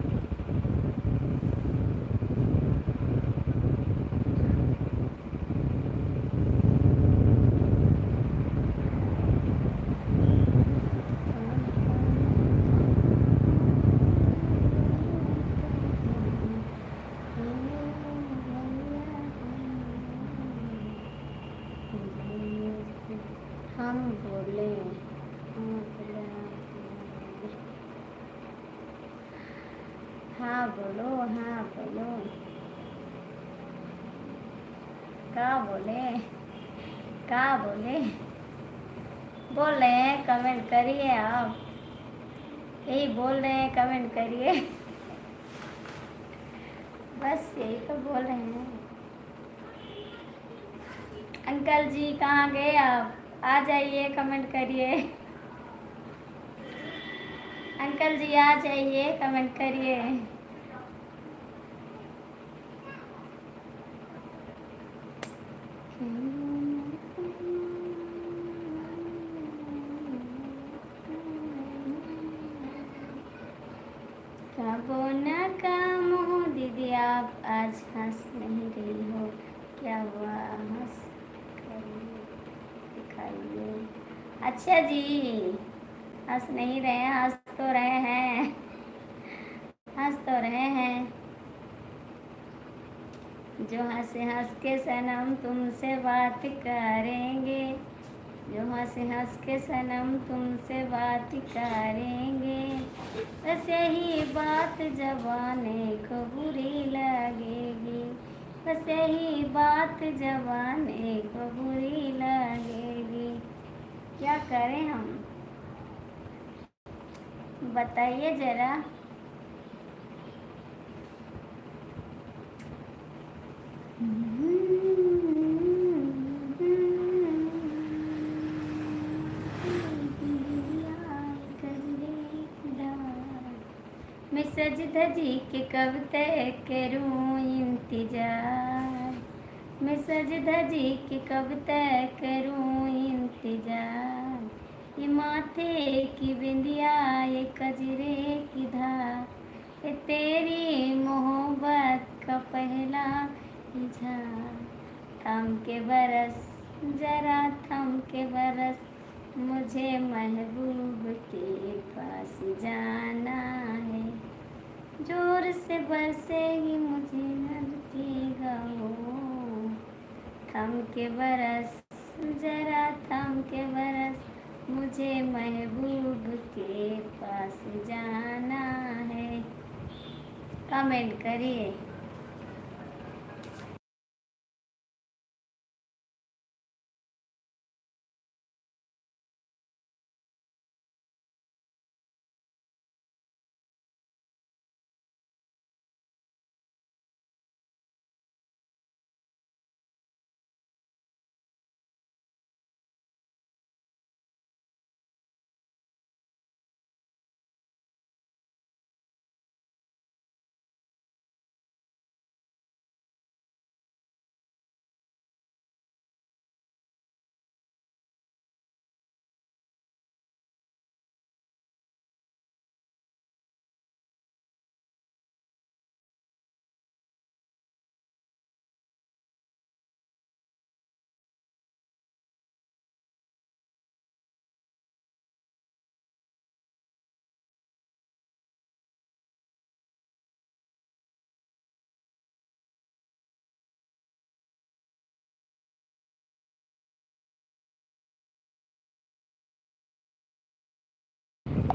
हम बोले, हाँ बोलो, हाँ बोलो, क्या बोले, क्या बोले? बोल रहे हैं कमेंट करिए आप, यही बोल रहे हैं कमेंट करिए। बस यही तो बोल रहे हैं। अंकल जी कहाँ गए आप? आ जाइए, कमेंट करिए। अंकल जी आ जाइए, कमेंट करिए। कबो न कामो दीदी, आप आज हंस नहीं रही हो, क्या हुआ? हंस कर दिखाइए। अच्छा जी, हंस नहीं रहे हैं, हंस तो रहे हैं, हंस तो रहे हैं। जो हंस हंस के सनम तुमसे बात करेंगे, जो हंस के सनम तुमसे बात करेंगे, बस यही बात जबाने को बुरी लगेगी, बस यही बात जबाने को बुरी लगेगी। क्या करें हम, बताइए जरा। मैं सज धजी के कब तक करूं इंतजार, मैं सज धजी के कब तक करूं इंतजार। ये माथे की बिंदिया, ये कजरे की धार, ये तेरी मोहब्बत का पहला इजहार। थम के बरस, जरा थम के बरस, मुझे महबूब के पास जाना है। जोर से बरसेगी मुझे लगेगा वो, थम के बरस, जरा थम के बरस, मुझे महबूब के पास जाना है। कमेंट करिए।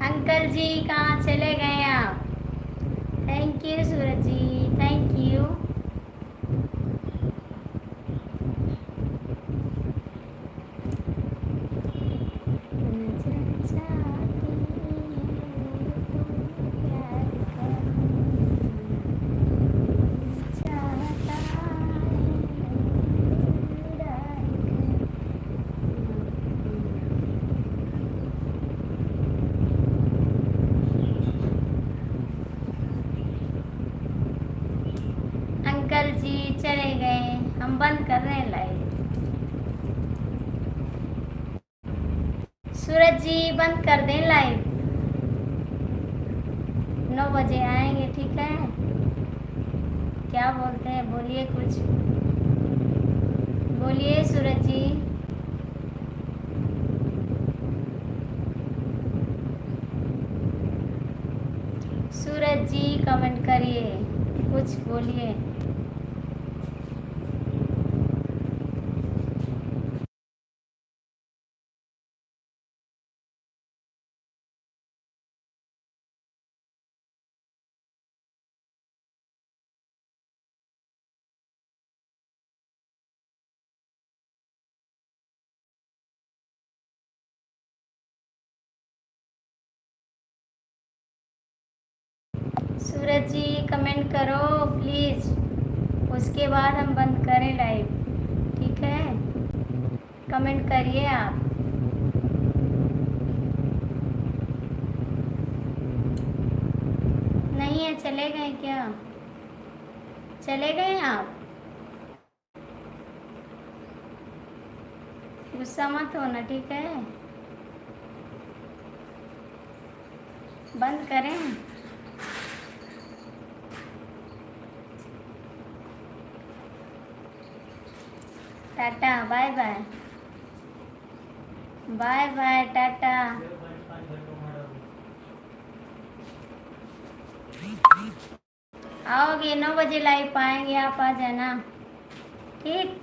अंकल जी कहाँ चले गए आप? Thank you Suraj ji, thank you. नजर जाती है तो प्यार करना चाहता है, उड़ाई अंकल जी चले गए, हम बंद कर रहे हैं लाइव। सूरज जी बंद कर दें लाइव, 9 बजे आएंगे, ठीक है? क्या बोलते हैं, बोलिए कुछ, बोलिए सूरज जी। सूरज जी कमेंट करिए, कुछ बोलिए। सूरज जी कमेंट करो प्लीज़, उसके बाद हम बंद करें लाइव, ठीक है? कमेंट करिए आप। नहीं है, चले गए क्या? चले गए आप? गुस्सा मत होना, ठीक है? बंद करें? टाटा, बाय बाय, बाय बाय, टाटा। आओगे 9 बजे लाइव पाएंगे, आप आ जाना, ठीक?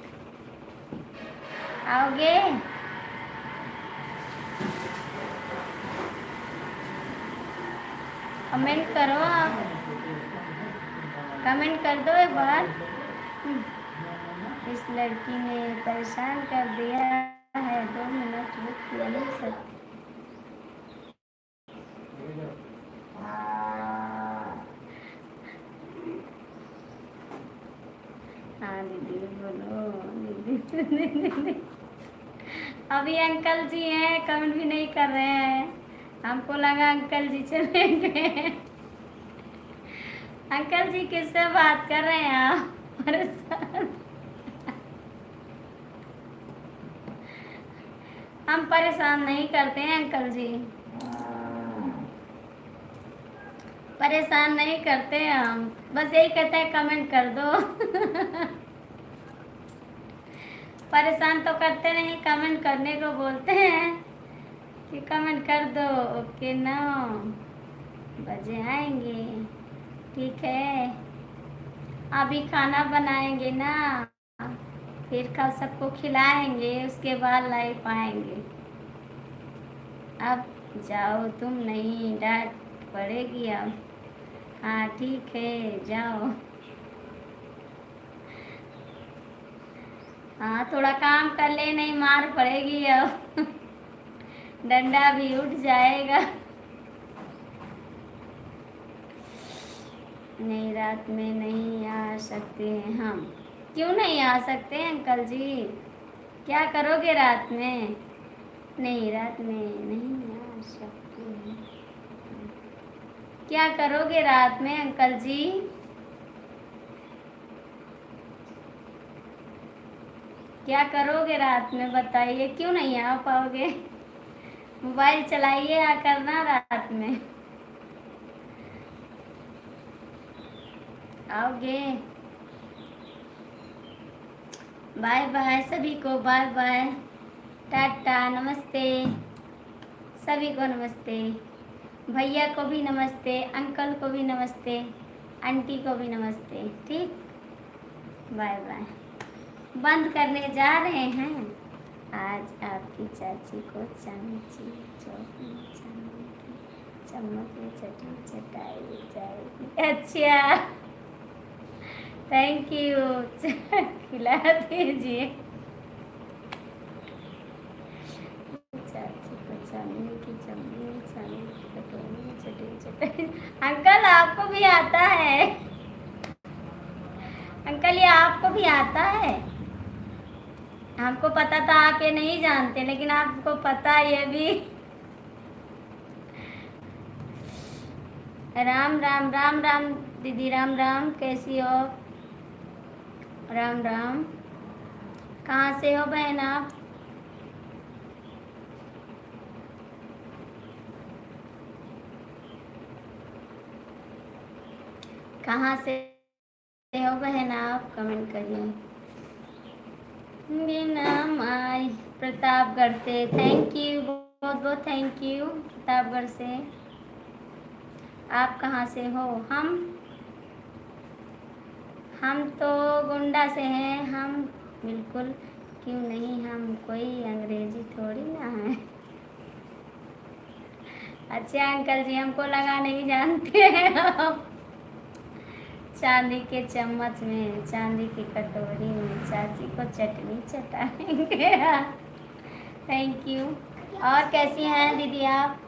आओगे? कमेंट करो आप, कमेंट कर दो एक बार। इस लड़की ने परेशान कर दिया है, 2 मिनट रुक नहीं सकती। हाँ दीदी बोलो, दीदी। अभी अंकल जी हैं, कमेंट भी नहीं कर रहे हैं। हमको लगा अंकल जी चले गए। अंकल जी किससे बात कर रहे हैं आप? परेशान। हम परेशान नहीं करते हैं अंकल जी, परेशान नहीं करते हैं हम, बस यही कहते हैं कमेंट कर दो। परेशान तो करते नहीं, कमेंट करने को बोलते हैं कि कमेंट कर दो। ओके 9 बजे आएंगे, ठीक है? अभी खाना बनाएंगे ना, फिर कल सबको खिलाएंगे, उसके बाद लाइव आएंगे। अब जाओ, तुम नहीं, डांट पड़ेगी अब। हाँ ठीक है, जाओ। हाँ थोड़ा काम कर ले, नहीं मार पड़ेगी अब। डंडा भी उठ जाएगा। नहीं, रात में नहीं आ सकते हैं हम। क्यों नहीं आ सकते अंकल जी? क्या करोगे रात में? नहीं, रात में नहीं आ सकते हैं। क्या करोगे रात में अंकल जी? क्या करोगे रात में बताइए, क्यों नहीं आ पाओगे? मोबाइल चलाइए आ करना रात में। आओगे? बाय बाय सभी को, बाय बाय, टाटा, नमस्ते सभी को, नमस्ते। भैया को भी नमस्ते, अंकल को भी नमस्ते, आंटी को भी नमस्ते, ठीक? Bye bye. बंद करने जा रहे हैं। आज आपकी चाची को चांदी चौक में चांदी की चम्मच में चटनी चटाई जाएगी। अच्छा, थैंक यू। खिला दीजिए। चाची को चांदी की चम्मच में चांदी की कटोरी में चटनी चटाई। अंकल आपको भी आता है? अंकल ये आपको भी आता है? हमको पता था आप ये नहीं जानते, लेकिन आपको पता है ये भी। राम राम, राम राम दीदी, राम राम, कैसी हो? राम राम। कहाँ से हो बहन आप? कहाँ से हो बहन आप? कमेंट करिए। नाम आई प्रतापगढ़ से, थैंक यू, बहुत बहुत थैंक यू प्रतापगढ़ से। आप कहाँ से हो? हम तो गोंडा से हैं। हम बिल्कुल, क्यों नहीं, हम कोई अंग्रेजी थोड़ी ना है। अच्छा अंकल जी, हमको लगा नहीं जानते हैं आप। चांदी के चम्मच में, चांदी की कटोरी में चाची को चटनी चटाएंगे। Thank you. और कैसी हैं दीदी आप?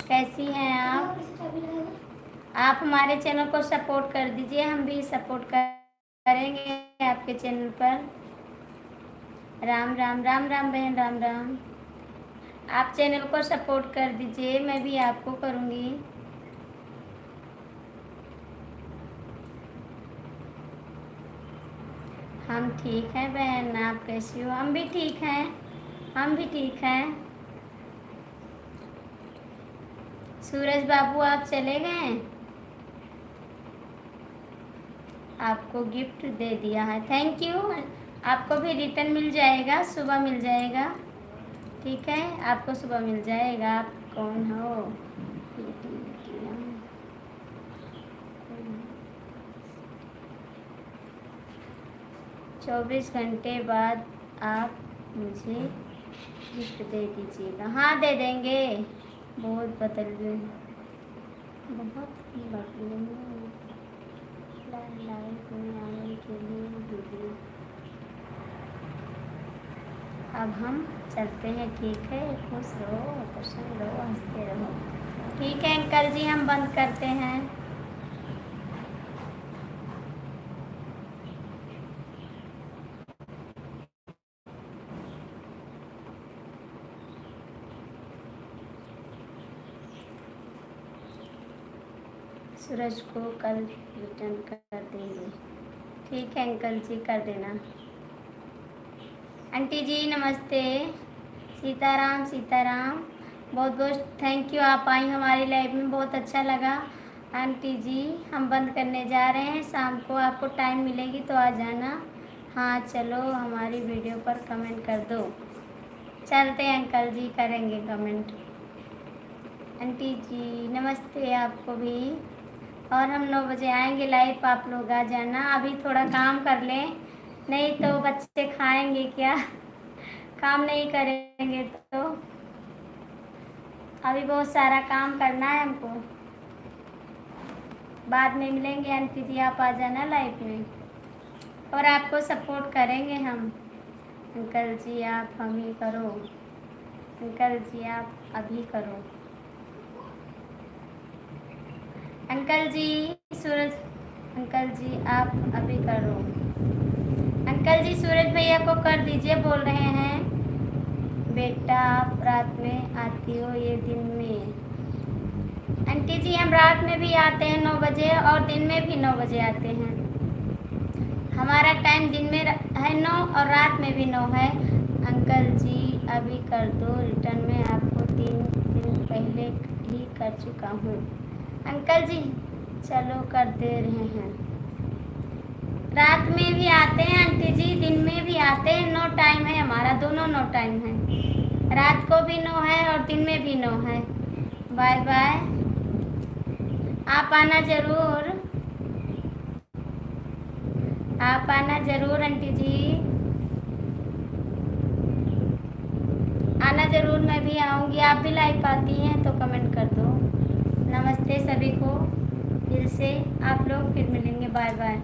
कैसी हैं आप? आप हमारे चैनल को सपोर्ट कर दीजिए, हम भी सपोर्ट करेंगे आपके चैनल पर। राम राम राम राम बहन, राम राम। आप चैनल को सपोर्ट कर दीजिए, मैं भी आपको करूँगी। हम ठीक हैं बहन, आप कैसी हो? हम भी ठीक हैं, हम भी ठीक हैं। सूरज बाबू आप चले गए? आपको गिफ्ट दे दिया है, थैंक यू। आपको भी रिटर्न मिल जाएगा, सुबह मिल जाएगा, ठीक है? आपको सुबह मिल जाएगा। आप कौन हो? 24 घंटे बाद आप मुझे गिफ्ट दे दीजिएगा। हाँ दे देंगे। बहुत बदल गए, बहुत बदल गए। लाइफ में आने के लिए वीडियो। अब हम चलते हैं, ठीक है? खुश रहो, प्रसन्न रहो, हंसते रहो, ठीक है अंकल जी? हम बंद करते हैं। सूरज को कल रिटर्न कर देंगे, ठीक है अंकल जी? कर देना। आंटी जी नमस्ते। सीताराम सीताराम, बहुत बहुत थैंक यू, आप आई हमारी लाइफ में, बहुत अच्छा लगा। आंटी जी हम बंद करने जा रहे हैं, शाम को आपको टाइम मिलेगी तो आ जाना। हाँ चलो, हमारी वीडियो पर कमेंट कर दो। चलते हैं अंकल जी, करेंगे कमेंट। आंटी जी नमस्ते आपको भी। और हम 9 बजे आएंगे लाइव, आप लोग आ जाना। अभी थोड़ा काम कर लें, नहीं तो बच्चे खाएंगे क्या? काम नहीं करेंगे तो। अभी बहुत सारा काम करना है हमको। बाद में मिलेंगे आंटी जी, आप आ जाना लाइव में और आपको सपोर्ट करेंगे हम। अंकल जी आप हम ही करो, अंकल जी आप अभी करो। अंकल जी सूरज, अंकल जी आप अभी करो। अंकल जी सूरज भैया को कर दीजिए, बोल रहे हैं। बेटा आप रात में आती हो ये दिन में? आंटी जी हम रात में भी आते हैं 9 बजे और दिन में भी 9 बजे आते हैं। हमारा टाइम दिन में है 9 और रात में भी 9 है। अंकल जी अभी कर दो रिटर्न, में आपको 3 दिन पहले ही कर चुका हूँ। अंकल जी चलो कर दे रहे हैं। रात में भी आते हैं आंटी जी, दिन में भी आते हैं। 9 टाइम है हमारा, दोनों 9 टाइम है। रात को भी 9 है और दिन में भी 9 है। बाय बाय, आप आना ज़रूर, आप आना ज़रूर आंटी जी, आना ज़रूर। मैं भी आऊँगी, आप भी लाइव आती हैं तो कमेंट कर दो। नमस्ते सभी को फिर से, आप लोग फिर मिलेंगे, बाय बाय।